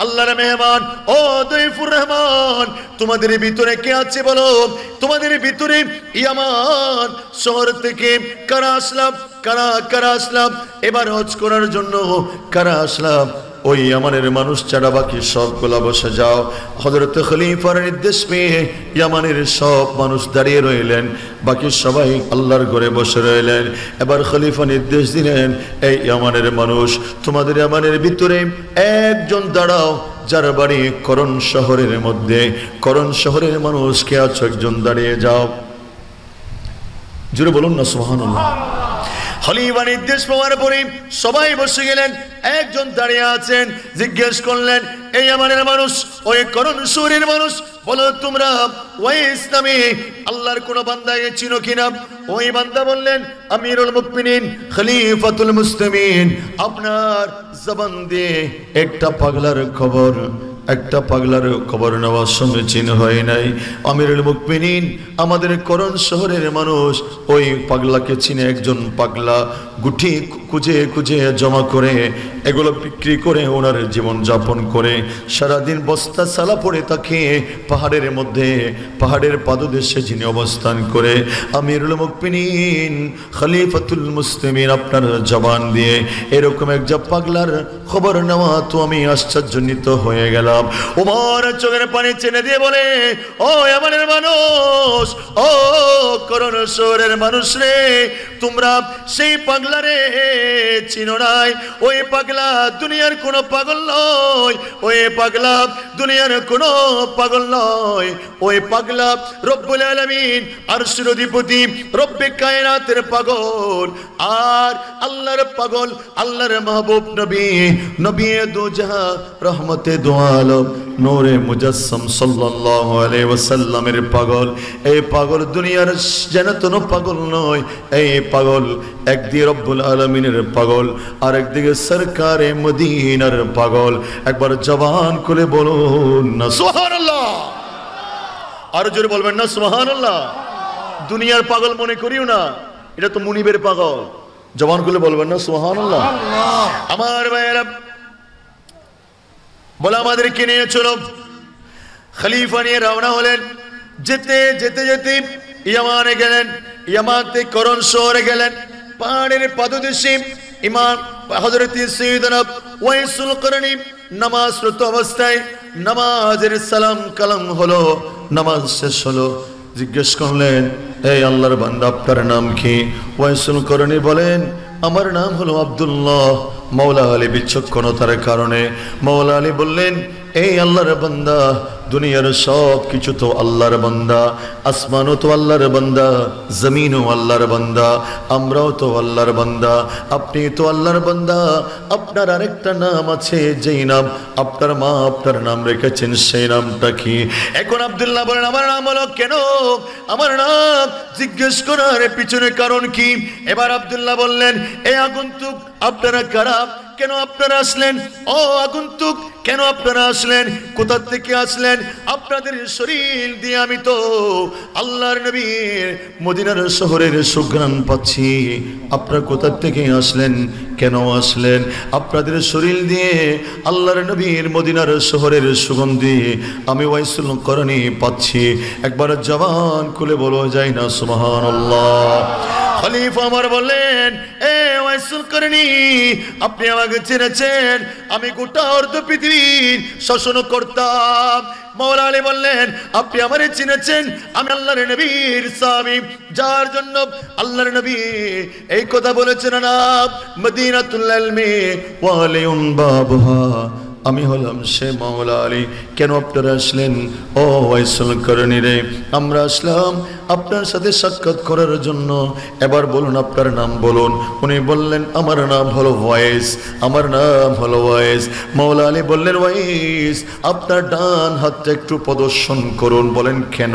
আল্লাহর মেহমান, ও দয়ফুর রহমান, তোমাদের ভিতরে কে আছে বলো? তোমাদের ভিতরে ইয়ামান শহর থেকে কারা আসলাম এবার হজ করার জন্য? কারা আসলাম? ওই ইয়ামানের মানুষ ছাড়া বাকি সবগুলা বসে যাও। হযরত খলিফার নির্দেশ পেয়ে ইয়ামানের সব মানুষ দাঁড়িয়ে রইলেন, বাকি সবাই আল্লাহর ঘরে বসে রইলেন। এবার খলিফা নির্দেশ দিলেন, এই ইয়ামানের মানুষ, তোমাদের ইয়ামানের ভিতরে একজন দাঁড়াও, যার বাড়ি করণ শহরের মধ্যে। করণ শহরের মানুষ কে আছো? একজন দাঁড়িয়ে যাও। জোরে বলুন না সুবহানাল্লাহ। খলিফা নির্দেশ পাওয়ার পরে সবাই বসে গেলেন। একজন দাঁড়িয়ে আছেন, জিজ্ঞেস করলেন, এই আমাদের মানুষ, ওই করণ শহরের মানুষ, বলো তোমরা ওয়াইস নামে আল্লাহর কোন বান্দাকে চিনো কিনা? ওই বান্দা বললেন, আমিরুল মুমিনিন, খলিফাতুল মুসলিমিন, আপনার জবান দিয়ে একটা পাগলার খবর একটা পাগলার খবর নেওয়ার সমীচীন হয় নাই। আমিরুল মুমিনিন আমাদের করণ শহরের মানুষ ওই পাগলাকে চিনে। একজন পাগলা গুটি খুঁজে খুঁজে জমা করে এগুলো বিক্রি করে ওনার জীবন যাপন করে, সারাদিন বস্তা সালা পড়ে থাকে পাহাড়ের মধ্যে, পাহাড়ের পাদদেশে যিনি অবস্থান করে। আমিরুল মুমিনিন খলিফাতুল মুসলিমিন আপনার জবান দিয়ে এরকম একজন পাগলার খবর নেওয়া তো আমি আশ্চর্যান্বিত হয়ে গেলাম। ওমর চোখের পানি চেনে দিয়ে বলে, ও আমাদের মানুষ, ও করণ শহরের মানুষ রে, তোমরা সেই পাগলারে চিনো নাই? ওই পাগলা দুনিয়ার কোনো পাগল নয়, ওই পাগলা দুনিয়ার কোনো পাগল নয়, ওই পাগলা রব্বুল আলামিন আরশের অধিপতি রব্বে কায়নাতের পাগল, আর আল্লাহর পাগল, আল্লাহর মাহবুব নবী, নবী দু জাহান রহমতে দু আলম নূরে মুজাসসাম সাল্লাল্লাহু আলাইহি ওয়াসাল্লামের পাগল। এই পাগল দুনিয়ার যেন কোনো পাগল নয়, এই পাগল একদিকে রব্বুল আলামিনের পাগল, আর একদিকে সরকারে মদিনার পাগল। একবার জবান খুলে বলুন না সুবহানাল্লাহ, আর জোরে বলবেন না সুবহানাল্লাহ। দুনিয়ার পাগল মনে করিও না, এটা তো মুনিবের পাগল। জবান খুলে বলবেন না সুবহানাল্লাহ। আমার ভাইয়েরা বলে আমাদেরকে নিয়ে চলো, খলিফা নিয়ে রওনা হলেন। যেতে যেতে যেতে ইয়ামানে গেলেন, ইয়ামাতে করণ শহরে গেলেন। পাহাড়ের পাদদেশে ইমাম হযরত সাইয়েদনা ওয়াইসুল করনী নামাজরত অবস্থায় নামাজের সালাম কালাম হলো, নামাজ শেষ হলো। জিজ্ঞেস করলেন, এই আল্লাহর বান্দা আপনার নাম কি? ওয়াইসুল করনী বলেন, আমার নাম হলো আব্দুল্লাহ। মওলা আলী বিচক্ষণতার কারণে মওলা আলী বললেন, এই আল্লাহর বান্দা, দুনিয়ার সব কিছু তো আল্লাহর বান্দা, আসমানও তো আল্লাহর বান্দা, জমিনও আল্লাহর বান্দা, আমরাও তো আল্লাহর বান্দা, আপনি তো আল্লাহর বান্দা। আপনার আরেকটা নাম আছে, যেই নাম আপনার মা আপনার নাম রেখেছেন, সেই নামটা কি? এখন আব্দুল্লাহ বলেন, আমার নাম হলো কেন? আমার নাম জিজ্ঞেস করার পিছনে কারণ কি? এবার আব্দুল্লাহ বললেন, এ আগন্তুক আপনারা কারা? কেন আপনারা আসলেন? ও আগন্তুক, কেন আপনারা আসলেন? কোথা থেকে আসলেন? আপনাদের শরীর দিয়ে আমি তো আল্লাহর নবীর মদিনার শহরের সুঘ্রাণ পাচ্ছি। আপনারা কোথা থেকে আসলেন? কেন আসলেন? আপনাদের শরীর দিয়ে আল্লাহর নবীর মদিনার শহরের সুগন্ধি আমি ওয়াইসুল করনী পাচ্ছি। একবার জবান খুলে বলা যায় না সুবহানাল্লাহ। খলিফা ওমর বললেন, এ ওয়াইসুল করনী, আপনি আমাকে চিনেছেন? আমি গোটা অর্ধ পৃথিবীর শাসন করতাম। মওলা আলী বললেন, আপনি আমারে চিনেছেন? আমি আল্লাহর নবীর সাহাবী, যার জন্য আল্লাহর নবী এই কথা বলেছেন না, মদিনাতুল ইলমি ওয়া আলিউন বাবুহা। আমি হলাম সে মওলা আলী। কেন আপনারা আসলেন? ও ওয়াইসুল করনী রে, আমরা আসলাম আপনার সাথে সাক্ষাৎ করার জন্য। এবার বলুন আপনার নাম বলুন। উনি বললেন, আমার নাম হলো ওয়াইস, আমার নাম হলো ওয়াইস। মওলা আলী বললেন, ওয়াইস আপনার ডান হাতটা একটু প্রদর্শন করুন। বলেন কেন?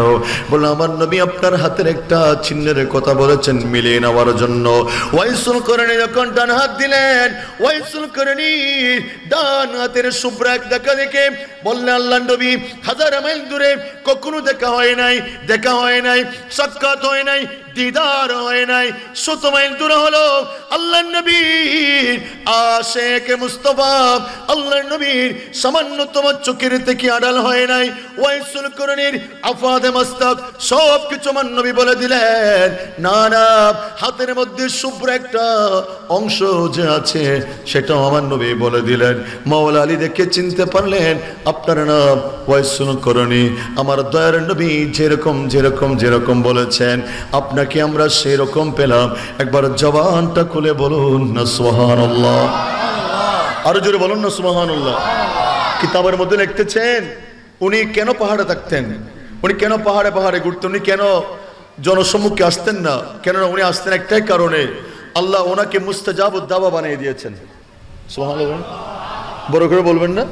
বললেন, আমার নবী আপনার হাতের একটা চিহ্নের কথা বলেছেন মিলিয়ে নেওয়ার জন্য। ওয়াইসুল করনী যখন ডান হাত দিলেন, ওয়াইসুল করনী ডান হাতের শুভ্র এক দেখা দেখে বললেন, আল্লাহর নবী হাজার মাইল দূরে কখনো দেখা হয় নাই, দেখা হয় নাই, সাক্ষাৎ হয় নাই, দিদার হয় নাই। 100 মাইল দূরে হলো আল্লাহর নবীর আশিক মুস্তাফা, আল্লাহর নবীর সামান্যতম চোখের থেকে আড়াল হয় নাই। ওয়াইসুল করণীর আফাদে মস্তক সব কিছু আমার নবী বলে দিলেন। না না, হাতের মধ্যে শুভ্র একটা অংশ যে আছে সেটাও আমার নবী বলে দিলেন। মওলা আলী দেখে চিনতে পারলেন, আপনার নাম ওয়াইসুল করণী। আমার দয়ার নবী যেরকম যেরকম যেরকম বলেছেন আপনাকে আমরা সেই রকম পেলাম। একবার জবানটা খুলে বলুন না সুবহানাল্লাহ। আরো জোরে বলুন না সুবহানাল্লাহ। কিতাবের মধ্যে লিখতেছেন উনি কেন পাহাড়ে থাকতেন, উনি কেন পাহাড়ে পাহাড়ে ঘুরতেন, উনি কেন জনসম্মুখে আসতেন না। কেননা উনি আসতেন একটাই কারণে, আল্লাহ ওনাকে মুস্তাজাবুদ দাওয়া বানিয়ে দিয়েছেন। সুবহানাল্লাহ, বড় করে বলবেন না?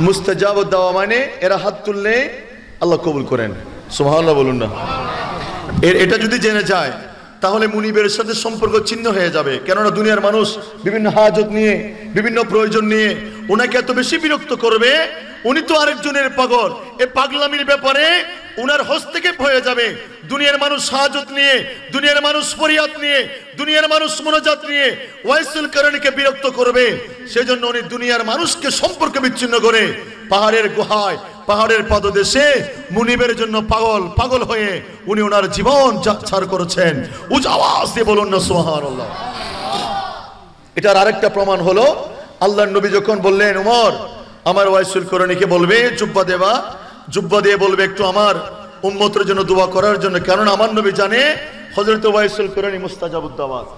মুস্তাজাবুদ দাওয়া মানে এরা হাত তুললে আল্লাহ কবুল করেন। সুবহানাল্লাহ বলুন না। এটা যদি জেনে যায় তাহলে মুনিবের সাথে সম্পর্ক ছিন্ন হয়ে যাবে। কেননা দুনিয়ার মানুষ বিভিন্ন হাজত নিয়ে, বিভিন্ন প্রয়োজন নিয়ে ওনাকে এত বেশি বিরক্ত করবে, উনি তো আরেকজনের পাগল, এই পাগলামির ব্যাপারে উনার হস্তক্ষেপ হয়ে যাবে। দুনিয়ার মানুষ সাহায্য নিয়ে, দুনিয়ার মানুষ ফরিয়াদ নিয়ে, দুনিয়ার মানুষ মোনাজাত নিয়ে ওয়াইসুল কারণীকে বিরক্ত করবে। সেজন্য উনি দুনিয়ার মানুষকে সম্পর্ক বিচ্ছিন্ন করে পাহাড়ের গুহায়, পাহাড়ের পাদদেশে মুনিবের জন্য পাগল হয়ে উনি ওনার জীবন ছাড় করেছেন। উচ্চ আওয়াজ দিয়ে বলুন না সুবহানাল্লাহ। এটার আরেকটা প্রমাণ হলো আল্লাহর নবী যখন বললেন, উমর আমার ওয়াইসুল কারণীকে বলবে জুব্বা দিয়ে বলবে একটু আমার উম্মতের জন্য দোয়া করার জন্য, কারণ আমার নবী জানে হযরত ওয়াইসুল কারণী মুস্তাজাবুদ দাওয়াত।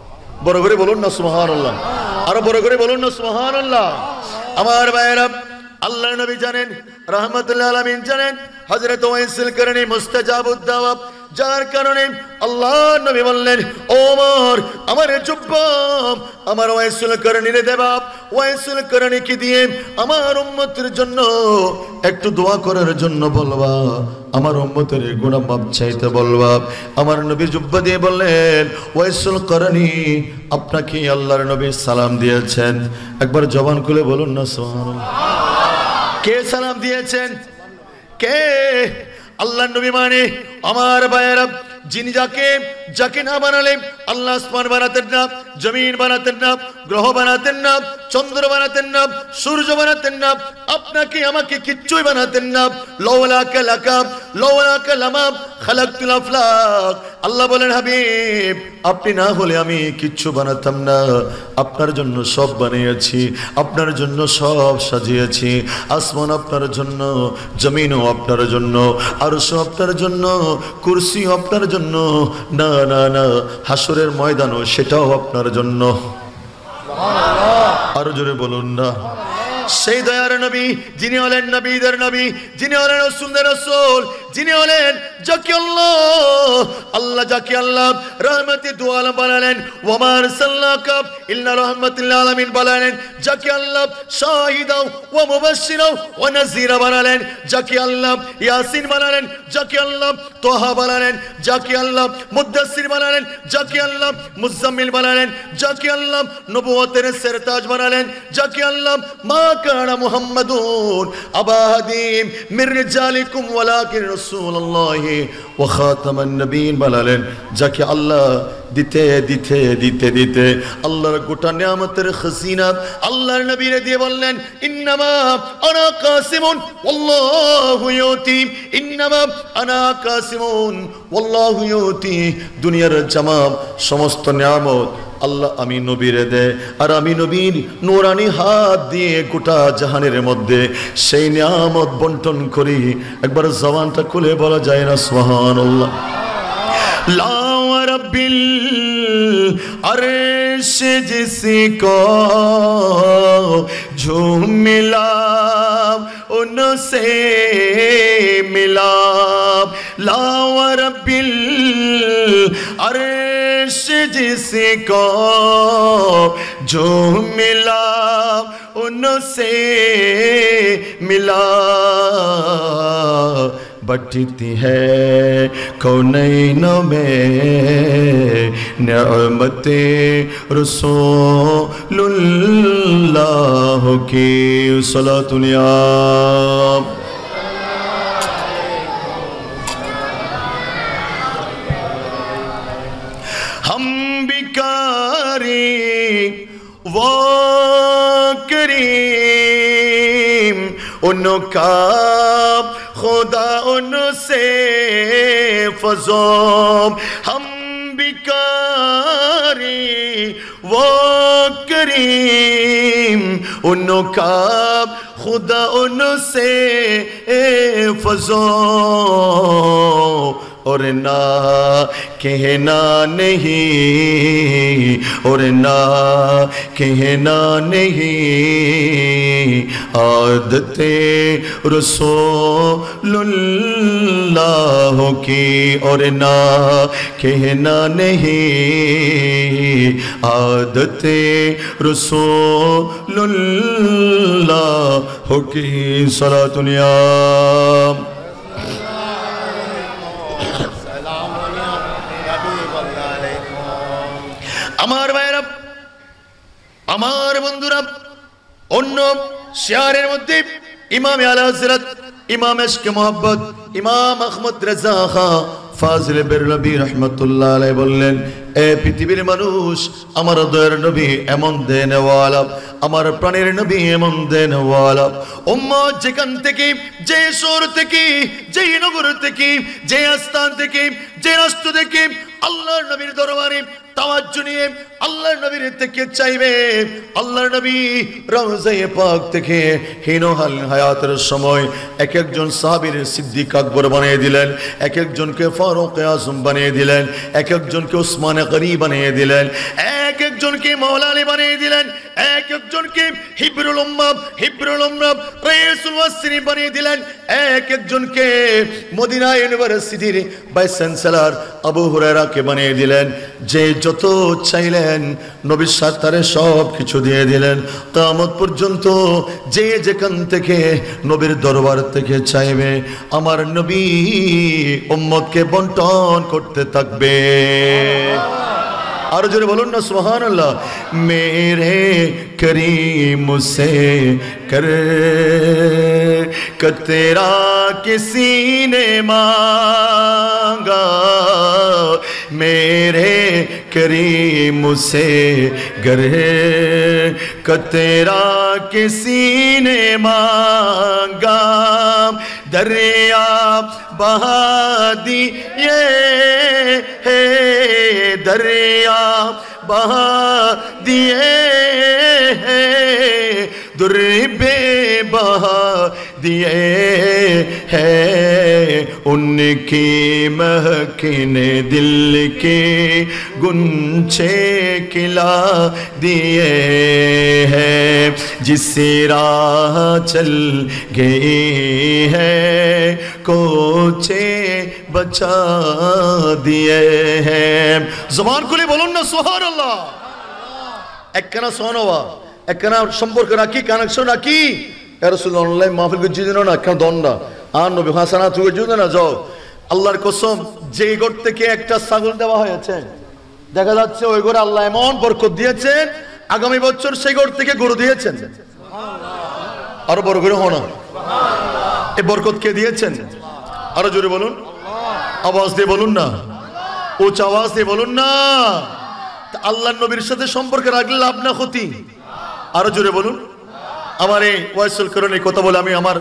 বড় করে বলুন না সুবহানাল্লাহ, আরো বড় করে বলুন না সুবহানাল্লাহ। আমার ভাইয়েরা, আল্লাহর নবী জানেন, রাহমাতুল্লাহ আলামিন জানেন হযরত ওয়াইসুল কারণী মুস্তাজাবুদ দাওয়াত, যার কারণে আল্লাহর নবী বললেন, ওমর আমার জুব্বা আমার ওয়াইসুল কারণীরে দেবা, ওয়াইসুল কারণীকে দিয়ে আমার উম্মতের জন্য একটু দোয়া করার জন্য বলবা, আমার উম্মতের গুনাহ মাপ চাইতে বলবা। আমার নবী জুব্বা দিয়ে বললেন, ওয়াইসুল কারণী আপনাকে আল্লাহর নবী সালাম দিয়েছেন। একবার জবান খুলে বলুন না সুবহানাল্লাহ। কে সালাম দিয়েছেন? কে? আল্লাহর নবী। মানে আমার ভাইয়েরা, যিনি যাকে না বানালে আল্লাহ আসমান বানাতেন না, জমিন বানাতেন না, গ্রহ বানাতেন না, চন্দ্র বানাতেন না, সূর্য বানাতেন না, আপনাকে আমাকে কিচ্ছুই বানাতেন না। লাউলাকা লাকাব লাউলাকা লামা খালাকতুল আফলাক। আল্লাহ বলেন, হাবিব আপনি না হলে আমি কিচ্ছু বানাতাম না। আপনার জন্য সব বানিয়েছি, আপনার জন্য সব সাজিয়েছি। আসমান আপনার জন্য, জমিনও আপনার জন্য, আরশও আপনার জন্য, কুরসিও আপনার জন্য, না না না হাসরের ময়দানও সেটাও আপনার জন্য। আরো জোরে বলুন না। সেই দয়ার নবী, যিনি হলেন নবীদের নবী, যিনি হলেন রাসূলদের রাসূল, যিনি হলেন যাকে আল্লাহ যাকে আল্লাহ রহমতের দু আলম বানালেন, ওয়া মা আরসালনাকা ইল্লা রাহমাতাল লিল আলামিন বানালেন, যাকে আল্লাহ শাহিদাও ওয়া মুবাশশিরাও ওয়া নাযীরা বানালেন, যাকে আল্লাহ ইয়াসিন বানালেন, যাকে আল্লাহ তাহা বানালেন, যাকে আল্লাহ মুদ্দাসসির বানালেন, যাকে আল্লাহ মুজাম্মিল বানালেন, যাকে আল্লাহ নবুয়তের সেরতাজ বানালেন, যাকে আল্লাহ মা কানা মুহাম্মাদুন আবা হাদিম মির রিজালিকুম ওয়ালাকিন রাসূলুল্লাহি ওয়া খাতামান নবিয়্যিন বানালেন, যাকে আল্লাহ দিতে দিতে দিতে দিতে আল্লাহর গোটা নিয়ামতের খাজিনা আল্লাহর নবীরে দিয়ে বললেন, ইন্নামা আনা কাসিমুন ওয়াল্লাহু ইউতি, ইন্নামা আনা কাসিমুন ওয়াল্লাহু ইউতি। দুনিয়ার জামাম সমস্ত নিয়ামত আল্লাহ আমি নবীরে দে, আর আমি নবীর নূরানি হাত দিয়ে গোটা জাহানের মধ্যে সেই নিয়ামত বন্টন করি। একবার জবানটা খুলে বলা যায় না সুবহানাল্লাহ। লা রব্বিল अर्श जिसको झूम मिला उनसे मिला, लाव रब्बिल अर्श जिसको झूम मिला उनसे मिला। बढ़ती है कौनैन में नेमते रसूलुल्लाह की सलातुल्लाह। हम बिकारी वो करीम उनका खुदा उनसे फज़ोम। हम बिकारी वो करीम उनका खुदा उनसे फज़ोम। और ना कहना नहीं, और ना कहना नहीं, आदते रसूलुल्लाह की। और ना कहना नहीं, आदते रसूलुल्लाह की सलातुल्लाह। আমার ভাইরা, আমার বন্ধুরা, অন্য শিয়ারের মধ্যে ইমাম আলা হযরত ইমাম ইশকে মোহাব্বত ইমাম আহমদ রেজা খা ফাজিল বেরলভী রহমতুল্লাহ আলাইহি বললেন, এ পৃথিবীর মানুষ, আমার দয়ার নবী এমন দেনওয়ালা, আমার প্রাণের নবী এমন দেনওয়ালা। উম্মত যেখান থেকে, যে শহর থেকে, যে নগর থেকে, যে স্থান থেকে, যে রাষ্ট্র থেকে আল্লাহর নবীর দরবারে তাওয়াজ্জু নিয়ে আল্লাহর নবীর থেকে চাইবে, আল্লাহর নবী রওজায়ে পাক থেকে হিনহাল হায়াতের সময় এক একজন সাহাবীর সিদ্দিক আকবর বানিয়ে দিলেন, এক একজনকে ফারুক আজম বানিয়ে দিলেন, এক একজনকে উসমান গনি বানিয়ে দিলেন, এক একজনকে মাওলা আলী বানিয়ে দিলেন, এক একজনকে হিব্রুল উম্মাহ রাইসুল ওয়াসরি বানিয়ে দিলেন, এক একজনকে মদিনা ইউনিভার্সিটির ভাইস চ্যান্সেলর আবু হুরায়রাকে বানিয়ে দিলেন। যে যত চাইলেন নবীর সাথে সব কিছু দিয়ে দিলেন। কিয়ামত পর্যন্ত যে যেখান থেকে নবীর দরবার থেকে চাইবে, আমার নবী উম্মতকে বন্টন করতে থাকবে। আর জোরে বলুন না সুবহানাল্লাহ। মেরে করিম সে कर तेरा किसी ने मांगा, मेरे करीम से गर तेरा किसी ने मांगा, दरिया बहा दिए है, दरिया बहा दिए है, दुर्बे बहा दिए हैं, उनकी महकिने दिल के गुंचे खिला दिए हैं, जिस राह चल गए हैं कोचे बचा दिए हैं। जुबान खुले बोलो ना सुभान अल्लाह। একখানা সোনওয়া একখানা সম্পর্ক রাখি, কানেকশন রাখি। রাসূলুল্লাহ অনলাইন মাহফিল করছি না, একখানা দন্ডা আর নবী হাসানা তুই যদি না যাও, আল্লাহর কসম যে ঘর থেকে একটা ছাগল দেওয়া হয়েছে, দেখা যাচ্ছে ওই ঘরে আল্লাহ এমন বরকত দিয়েছেন, আগামী বছর সেই ঘর থেকে গরু দিয়েছেন। আরো বড় করে হো না, এই বরকত কে দিয়েছেন? আরো জোরে বলুন, আওয়াজ দিয়ে বলুন না, উচ্চ আওয়াজ দিয়ে বলুন না। আল্লাহর নবীর সাথে সম্পর্ক রাখলে লাভ না ক্ষতি? আরো জোরে বলুন। আমার এই ওয়াইসুল করণী কথা বলে আমি আমার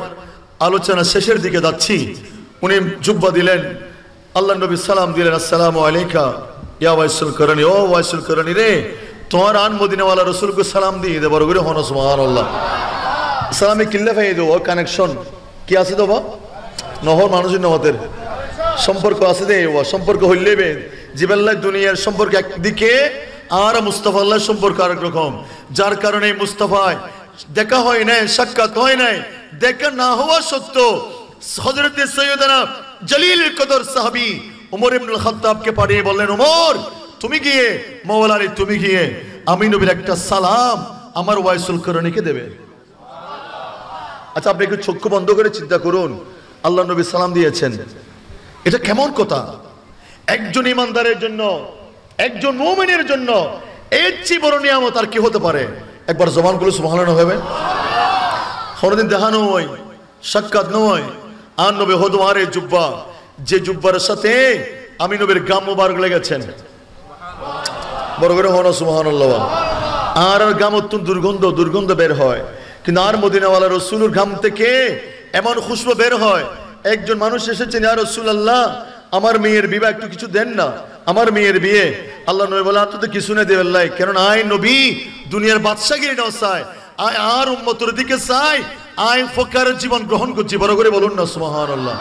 আলোচনা শেষের দিকে যাচ্ছি। উনি জুব্বা দিলেন, আল্লাহর নবী সালাম দিলেন, আসসালামু আলাইকা ইয়া ওয়াইসুল করণী। ও ওয়াইসুল করণী রে, তোমার আন মদিনাওয়ালা রাসূলকে সালাম দিয়ে দে, বড় করে হন সুবহানাল্লাহ। সালামে কিল্লা ফাই দেব, কানেকশন কি আছে তো বা নহর মানুষের নমতের সম্পর্ক আছে দে, সম্পর্ক হইলেবে জিবাল্লাহ দুনিয়ার সম্পর্ক একদিকে আর মুস্তাফা আল্লাহর সম্পর্ক আরেক রকম। যার কারণে মুস্তাফায় দেখা হয় নাই, সাক্ষাৎ হয় নাই, দেখা না হওয়া সত্ত্বেও হযরত সৈয়দনা জলিল কদর সাহাবী ওমর ইবনুল খাত্তাবকে পাঠিয়ে বললেন, ওমর তুমি গিয়ে, মাওলা আলী তুমি গিয়ে আমি নবীর একটা সালাম আমার ওয়াইসুল করণীকে দেবে। আচ্ছা আপনি একটু চক্ষু বন্ধ করে চিন্তা করুন, আল্লাহ নবী সালাম দিয়েছেন, এটা কেমন কথা? একজন ইমানদারের জন্য, একজন মুমিনের জন্য এর চেয়ে বড় নিয়ামত আর কি হতে পারে? একবার জবান গুলো সুবহানাল্লাহ হবে। কোনদিন দেখানো হয়, সাক্ষাৎ নয়। আর নবী হদওয়ারে জুব্বা, যে জুব্বার সাথে আমি নবীর গাম মুবারক লেগেছেন, বড় করে হন সুবহানাল্লাহ। আর গাম অত্যন্ত দুর্গন্ধ বের হয়, কিন্তু আর মদিনাওয়ালা রাসূলের ঘাম থেকে এমন খুশবু বের হয়। একজন মানুষ এসেছেন, ইয়া রাসূলুল্লাহ আমার মেয়ের বিবাহ একটু কিছু দেন না, আমার মেয়ের বিয়ে। আল্লাহ নবী বলেন, আপনি তো কিছু না দেবেন লাই, কারণ আই নবী দুনিয়ার বাদশাগিরি নাও চায়, আয় আর উম্মতের দিকে চাই, আয় ফকিরের জীবন গ্রহণ করছি। বড় করে বলুন না সুবহানাল্লাহ।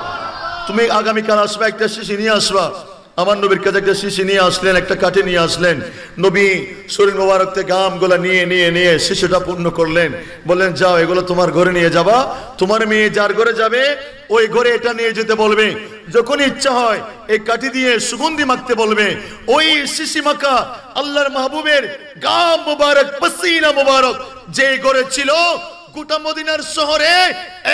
তুমি আগামীকাল আসবা, একটা শিশি নিয়ে আসবা। আমার নবীর কাছে একটা শিশি নিয়ে আসলেন, একটা কাঠি নিয়ে আসলেন। নবী শরীর মোবারক থেকে গামগুলা নিয়ে শিশুটা পূর্ণ করলেন। বললেন, যাও এগুলো তোমার ঘরে নিয়ে যাবা, তোমার মেয়ে যার ঘরে যাবে ওই ঘরে এটা নিয়ে যেতে বলবে। যখন ইচ্ছা হয় এই কাঠি দিয়ে সুগন্ধি মাখতে বলবে। ওই শিশি মাখা আল্লাহর মাহবুবের গাম মুবারক, পসিনা মুবারক যে ঘরে ছিল, গোটা মদিনার শহরে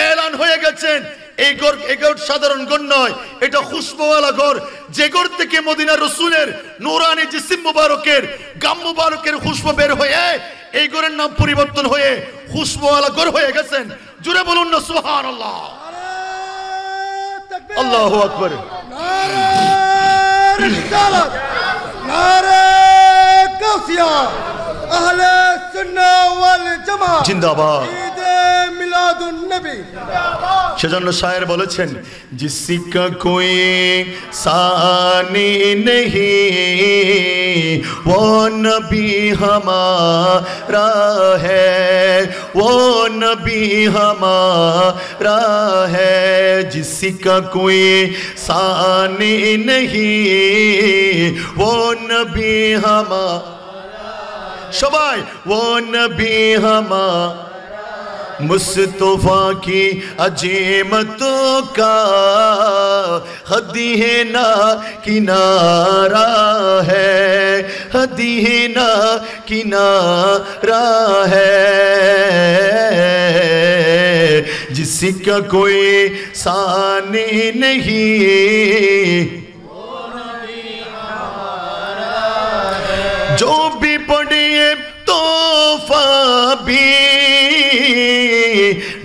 এলান হয়ে গেছেন, এই ঘর সাধারণ ঘর নয়, এটা খুশবুওয়ালা ঘর। যে ঘর থেকে মদিনার রাসূলের নূরানি জিসিম মুবারকের গাম মুবারকের খুশবু বের হয়ে এই ঘরের নাম পরিবর্তন হয়ে খুশবুওয়ালা ঘর হয়ে গেছেন। জুড়ে বলুন না সুবহানাল্লাহ। আল্লাহু আকবার। নারে রিসালাত, নারে গাউসিয়া, আহলে সুন্নাহ ওয়াল জামাত জিন্দাবাদ। ঈদে মিলাদুন নবী। সেজন্য শায়ের বলেছেন, জিসকা কোই সানি নেহি वो नबी हमारा है, वो नबी हमारा है, जिसका कोई सानी नहीं वो नबी हमारा, सबाई वो नबी हमारा मुस्तफा की अजीमतों का हदी ना किनारा है, हदी ना किनारा है, जिसका कोई सानी नहीं जो भी पढ़े तोहफा भी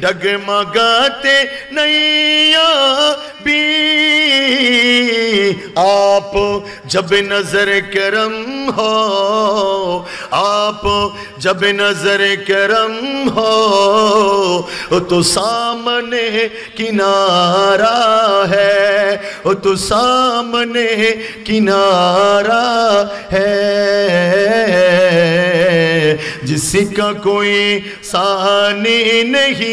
डगमगाते नैया भी, आप जब नजर करम हो, आप जब नजर करम हो तो सामने किनारा है, तो सामने किनारा है, जिसका कोई सानी नहीं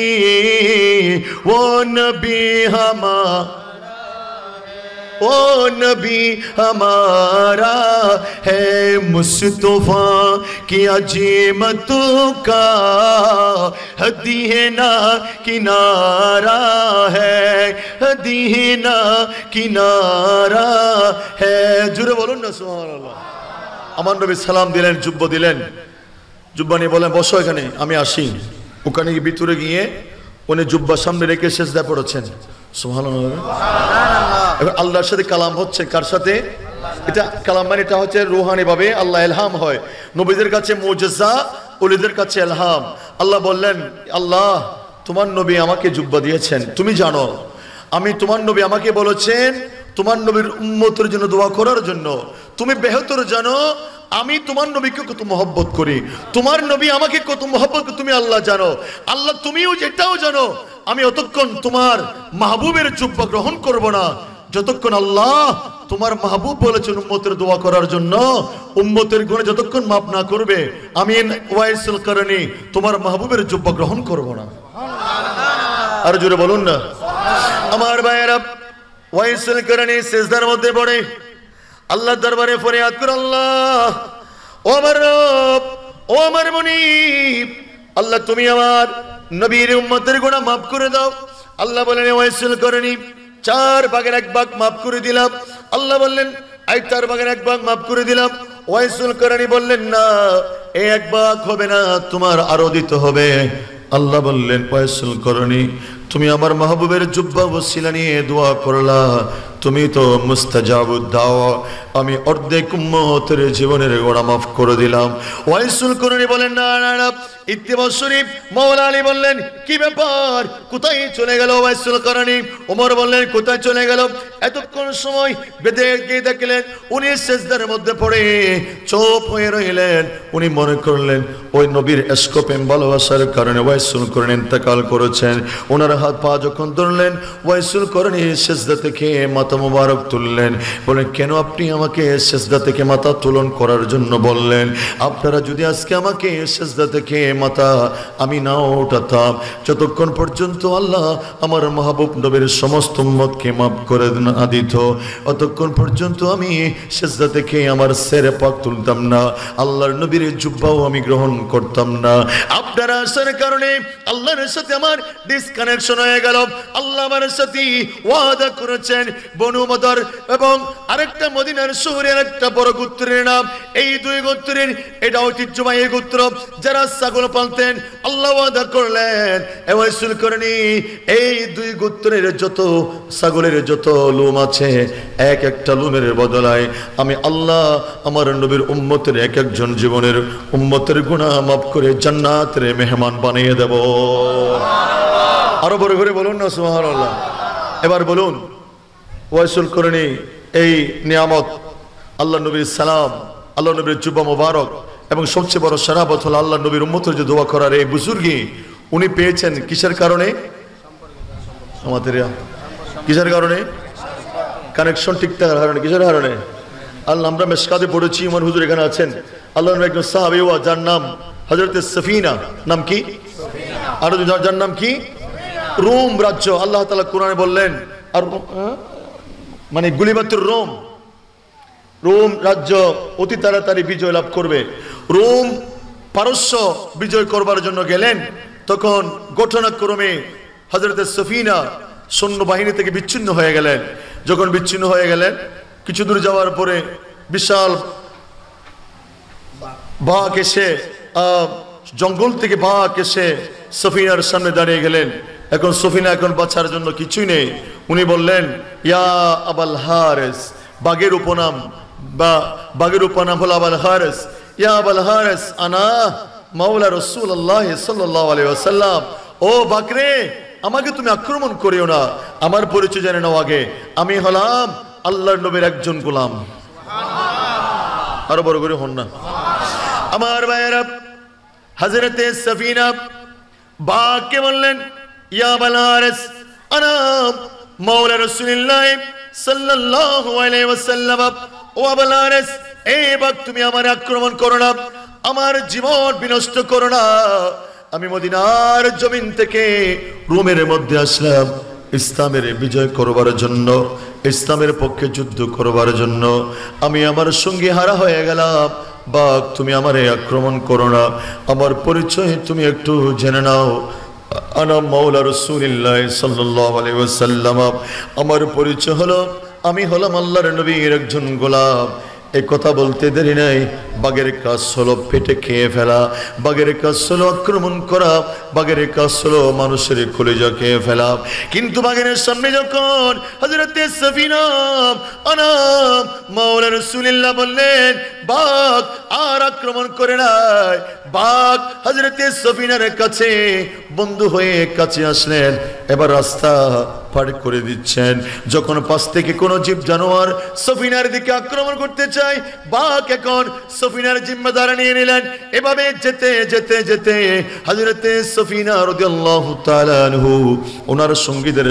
वो नबी हमारा, वो नबी हमारा है, मुस्तफा की अजीमतों का हदीना किनारा है, हदीना किनारा है। जुड़े बोलুন না সুবহানাল্লাহ। আমার নবী সালাম দিলেন, জুব্বা দিলেন, জুব্বা নিয়ে বলেন বসো এখানে, আমি আসি। ওখানে ভিতরে গিয়ে উনি জুব্বা সামনে রেখে সিজদা পড়েছেন। সুবহানাল্লাহ। এবার আল্লাহর সাথে কালাম হচ্ছে, কার সাথে? এটা কালাম মানে এটা হচ্ছে রুহানি ভাবে আল্লাহ ইলহাম হয়। নবীদের কাছে মুজিজা, ওলিদের কাছে ইলহাম। আল্লাহ বললেন, আল্লাহ তোমার নবী আমাকে জুব্বা দিয়েছেন, তুমি জানো। আমি তোমার নবী আমাকে বলেছেন তোমার নবীর উম্মতের জন্য দোয়া করার জন্য। তুমি বেহতর জানো আমি তোমার নবীকে কত মহব্বত করি, তোমার নবী আমাকে কত মহব্বত করি, তুমি আল্লাহ জানো। আল্লাহ তুমিও যেটাও জানো, আমি অতক্ষণ তোমার মাহবুবের জুব্বা গ্রহণ করব না যতক্ষণ আল্লাহ তোমার মাহবুব বলেছেন উম্মতের দোয়া করার জন্য, উম্মতের গুনাহ যতক্ষণ মাফ না করবে আমি ওয়াইসুল কারণে তোমার মাহবুবের জুব্বা গ্রহণ করব না। আর জোরে বলুন না। আমার ভাইয়েরা, ওয়াইসুল কারণে সিজদার মধ্যে পড়ে আল্লাহ দরবারে ফরিয়াদ করে, আল্লাহ ও আমার রব, ও আমার মুনিব, আল্লাহ তুমি আমার নবীর উম্মতের গুনাহ মাফ করে দাও। আল্লাহ বলেন ওয়াইসুল কারণে 4 ভাগের 1 ভাগ মাফ করে দিলাম। আল্লাহ বললেন এই 4 ভাগের 1 ভাগ মাফ করে দিলাম। ওয়াইসুল কারণে বললেন না, এই 1 ভাগ হবে না, তোমার আরো দিতে হবে। আল্লাহ বললেন ওয়াইসুল কারণে তুমি আমার মাহবুবের জুব্বা ওসিলা নিয়ে দোয়া করলা, তুমি তো মুস্তাজাবুদ দাওয়া, আমি অর্ধেক উম্মতের জীবনের গোনা মাফ করে দিলাম। ওয়াইসুল কারণী বলেন না না না। ইত্তেবা শরীফ মাওলা আলী বললেন কি ব্যাপার, কোথায় চলে গেল ওয়াইসুল কারণী? ওমর বললেন কোথায় চলে গেল? এতক্ষণ সময় বেঁধে গিয়ে দেখলেন উনি সিজদার মধ্যে পড়ে চুপ হয়ে রইলেন। উনি মনে করলেন ওই নবীর ইশক প্রেম ভালোবাসার কারণে ওয়াইসুল কারণী ইন্তেকাল করেছেন। ওনার হাত পা যখন ধরলেন ওয়াইসুল কারণী সিজদা থেকে মাথা মুবারক তুললেন। বলেন কেন আপনি আমাকে সিজদা থেকে মাথা উত্তোলন করার জন্য বললেন? আপনারা যদি আজকে আমাকে সিজদা থেকে মাথা আমি নাও উঠাতাম, যতক্ষণ পর্যন্ত আল্লাহ আমার মাহবুব নবীর সমস্ত উম্মতকে মাফ করে না দিত, অতক্ষণ পর্যন্ত আমি সিজদা থেকে আমার সেরে পাক তুলতাম না, আল্লাহর নবীর জুব্বাও আমি গ্রহণ করতাম না। আপনারা আসার কারণে আল্লাহর সাথে আমার ডিসকানেকশন হয়ে গেল। আল্লাহ আমার সাথে ওয়াদা করেছেন বনু বদর এবং আরেকটা মদিনার শহরের একটা বড় গোত্রের নাম। এই দুই গোত্রের এটা ঐতিহ্যবাহী গোত্র, যারা ছাগল পালতেন। আল্লাহ ওয়াদা করলেন, এ ওয়াইসুল করনি, এই দুই গোত্রের যত ছাগলের যত লোম আছে, এক একটা লোমের বদলায় আমি আল্লাহ আমার নবীর উম্মতের এক একজন জীবনের উম্মতের গুনাহ মাফ করে জান্নাতের মেহমান বানিয়ে দেব। আরো বড় করে বলুন না সুবহানাল্লাহ। এবার বলুন, ওয়াইসুল করনি এই নিয়ামত, আল্লাহ নবীর সালাম, আল্লাহ নবীর জুব্বা মুবারক এবং সবচেয়ে বড় শরাবত হলো আল্লাহ নবীর উম্মতের যে দোয়া করার এই বুজুর্গি উনি পেয়েছেন কিসের কারণে? আমাদের কিসের কারণে? কানেকশন ঠিক থাকার কারণে। কিসের কারণে? আল্লাহ, আমরা মেশকাতে পড়েছি, আমার হুজুর এখানে আছেন, আল্লাহ নবী একজন সাহাবী যার নাম হযরত সফিনা। নাম কি? আর যার নাম কি? রোম রাজ্য। আল্লাহ তাআলা কোরআনে বললেন, আর মানে গুলিবাতুর রোম, রোম রাজ্য অতি তাড়াতাড়ি বিজয় লাভ করবে। রোম পারস্য বিজয় করবার জন্য গেলেন, তখন ঘটনাক্রমে হযরত সফিনা সৈন্যবাহিনী থেকে বিচ্ছিন্ন হয়ে গেলেন। যখন বিচ্ছিন্ন হয়ে গেলেন, কিছু দূর যাওয়ার পরে বিশাল বাঘ এসে, জঙ্গল থেকে বাঘ এসে সফিনার সামনে দাঁড়িয়ে গেলেন। এখন সফিনা এখন বাঁচার জন্য কিছুই নেই। উনি বললেন, ইয়া আবাল হারিস, বাঘের উপনাম বা বাঘের উপনাম হলো আবাল হারিস। ইয়া আবাল হারিস, আনা মাওলা রাসূলুল্লাহ সাল্লাল্লাহু আলাইহি ওয়াসাল্লাম। ও বাকরে, আমাকে তুমি আক্রমণ করিও না, আমার পরিচয় জেনে নাও আগে, আমি হলাম আল্লাহর নবীর একজন গোলাম। আরো বড় করে হন না আমার ভাইয়েরা। হযরতে সফিনা বাঘকে বললেন, ইয়া আবাল হারিস, আনা মাওলা রাসূলুল্লাহ সাল্লাল্লাহু আলাইহি ওয়াসাল্লাম। ও আবাল হারিস, এই বাঘ তুমি আমার আক্রমণ করো না, আমার জীবন বিনষ্ট করো না। আমি মদিনার জমিন থেকে রোমের মধ্যে আসলাম ইসলামের বিজয় করবার জন্য, ইসলামের পক্ষে যুদ্ধ করবার জন্য। আমি আমার সঙ্গী হারা হয়ে গেলাম, বাঘ তুমি আমারে আক্রমণ করো না, আমার পরিচয় তুমি একটু জেনে নাও। আনা মাওলা রাসূলুল্লাহ সাল্লাল্লাহু আলাইহি ওয়াসাল্লাম। আমার পরিচয় হলো আমি হলাম আল্লাহর নবীর একজন গোলাম। এই কথা বলতে দেরি নাই, বাঘের কাজ হলো পেটে খেয়ে ফেলা, বাঘের কাজ হলো আক্রমণ করা, বাঘের কাজ হলো মানুষের কলিজা খেয়ে ফেলা। কিন্তু বাঘের সামনে যখন হযরতে সফিনা আনা মাওলা রাসূলুল্লাহ বললেন, বাঘ আর আক্রমণ করে নাই, বাঘ হযরতে সফিনার কাছে বন্ধু হয়ে কাছে আসলেন, এবার রাস্তা পার করে দিচ্ছেন। যখন পাশ থেকে কোনো জীব জানোয়ার সফিনার দিকে আক্রমণ করতে চায়, বাঘ এখন সফিনার জিম্মাদার নিয়ে নিলেন। এভাবে যেতে যেতে যেতে হযরতে সফিনা রাদিয়াল্লাহু তাআলা আনহু ওনার সঙ্গীদের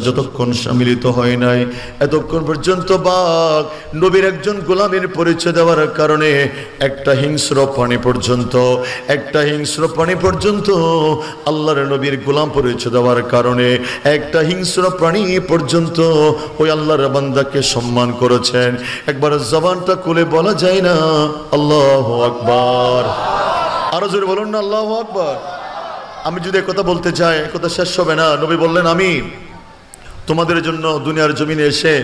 যতক্ষণ সম্মিলিত হয় নাই, এতক্ষণ পর্যন্ত বাঘ নবীর একজন গোলামের পরিচয় দেওয়ার কারণে একটা হিংস্র প্রাণী পর্যন্ত আল্লাহর নবীর গোলাম পরিচয় দেওয়ার কারণে একটা হিংস্র প্রাণী পর্যন্ত ওই আল্লাহর বান্দাকে সম্মান করেছেন। একবার জবানটা খুলে বলা যায় না আল্লাহু আকবার? আরো জোরে বলুন না আল্লাহু আকবার। আমি যদি কথা বলতে চাই, কথা শেষ হবে না। নবী বললেন, আমি তোমাদের জন্য দুনিয়ার জমিনে এসে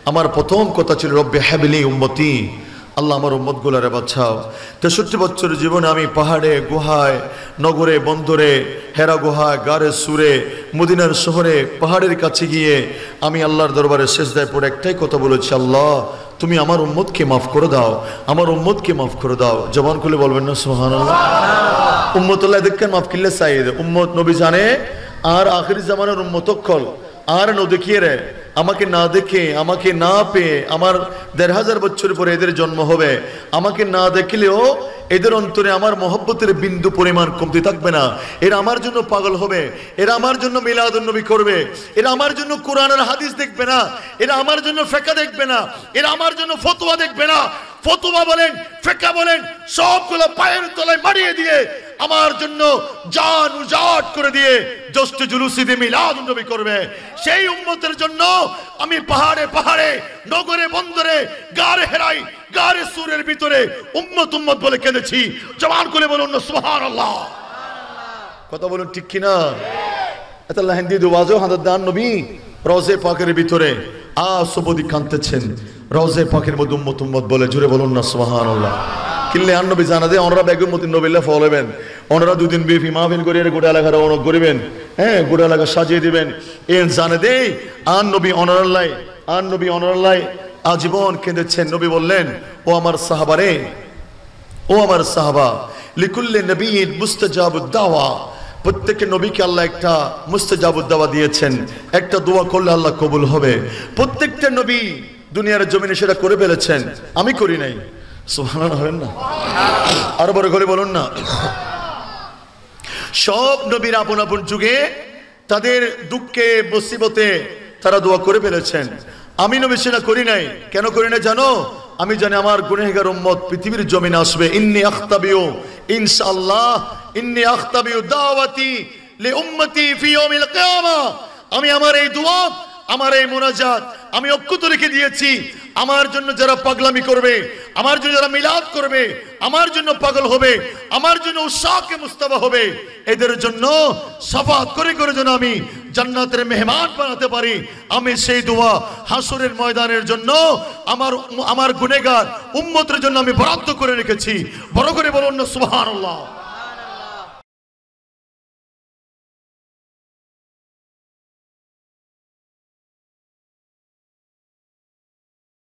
আমার প্রথম কথা ছিল, রব্বি হাবলি উম্মতি, আল্লাহ আমার উম্মতগুলারে বাঁচাও। 63 বছরের জীবনে আমি পাহাড়ে, গুহায়, নগরে, বন্দরে, হেরা গুহায়, গারে সুরে, মদিনার শহরে, পাহাড়ের কাছে গিয়ে আমি আল্লাহর দরবারে সেজদায় পড়ে একটাই কথা বলেছি, আল্লাহ তুমি আমার উম্মতকে মাফ করে দাও, আমার উম্মতকে মাফ করে দাও। জবান খুলে বলবেন না সুবহানাল্লাহ? উম্মতুল্লাহ দেখেন মাফ কিল্লে চাইদ উম্মত নবী জানে আর আখির জামানের উম্মত কল আর ন দেখিয়ে রে, আমাকে না দেখে, আমাকে না পেয়ে, আমার 1500 বছর পরে এদের জন্ম হবে, আমাকে না দেখলেও এদের অন্তরে আমার মহব্বতের বিন্দু পরিমাণ কমতে থাকবে না। এরা আমার জন্য পাগল হবে, এরা আমার জন্য মিলাদুন নবী করবে, এরা আমার জন্য কোরআন আর হাদিস দেখবে না, এরা আমার জন্য ফিকহ দেখবে না, এরা আমার জন্য ফতোয়া দেখবে না। ফতোয়া বলেন, ফিকহ বলেন, সবগুলো পায়ের তলায় মারিয়ে দিয়ে আমার জন্য জান উজাড় করে দিয়ে জষ্ট জুলুসিতে মিলাদুন নবী করবে। সেই উম্মতের জন্য আমি পাহাড়ে পাহাড়ে, নগরে বন্দরে, গারে হেরাই, গারে সুরের ভিতরে উম্মত উম্মত বলে কেঁদেছি। জবান খুলে বলুন না সুবহানাল্লাহ। কথা বলুন ঠিক কিনা? আল্লাহ হিন্দি দুওয়াজও হাদাত দান নবী রওজে পাকের ভিতরে আসবদি কাঁদতেছেন, রওজে পাকের মধ্যে উম্মত উম্মত বলে জুড়ে বলুন না সুবহানাল্লাহ। কিনলে আর নবী জানা দে ওনারা বেগম মতিন নবিল্লা ফলবেন, ওনারা দুদিন বিফি মাহফিল করে গোটা এলাকার অনক করিবেন, হ্যাঁ গোটা এলাকা সাজিয়ে দিবেন। এ জানে দে আর নবী অনরাল্লাহ আজীবন কেঁদেছেন। নবী বললেন, ও আমার সাহাবারে, ও আমার সাহাবা, লিকুল্লি নবীর মুস্তাজাবুদ দাওয়া, প্রত্যেকটা নবীকে আল্লাহ একটা মুস্তাজাবুদ দাওয়া দিয়েছেন, একটা দোয়া করলে আল্লাহ কবুল হবে। প্রত্যেকটা নবী দুনিয়ার জমিনে সেটা করে ফেলেছেন, আমি করি নাই। সুবহানাল্লাহ হবেন না? আরো বড় করে বলুন না। সব নবীর আপন আপন যুগে তাদের দুঃখে মুসিবতে তারা দোয়া করে ফেলেছেন, আমি নবী সেটা করি নাই। কেন করি না জানো? আমি জানি আমার গুনাহগার উম্মত পৃথিবীর জমিনে আসবে। ইন্নী আখতাবিউ ইনশাআল্লাহ, ইন্নী আখতাবিউ দাওয়াতি লি উম্মতি ফি ইয়াউমিল কিয়ামা। আমি আমার এই দোয়া, আমার এই মুনাজাত আমি অক্ষত রেখে দিয়েছি। আমার জন্য যারা পাগলামি করবে, আমার জন্য যারা মিলাদ করবে, আমার জন্য পাগল হবে, আমার জন্য উসাকে মুস্তাফা হবে, এদের জন্য শাফাত করে করে যেন আমি জান্নাতের মেহমান বানাতে পারি, আমি সেই দোয়া হাসরের ময়দানের জন্য আমার গুনাহগার উম্মতের জন্য আমি বরাদ্দ করে রেখেছি। বড় করে বলুন না সুবহানাল্লাহ।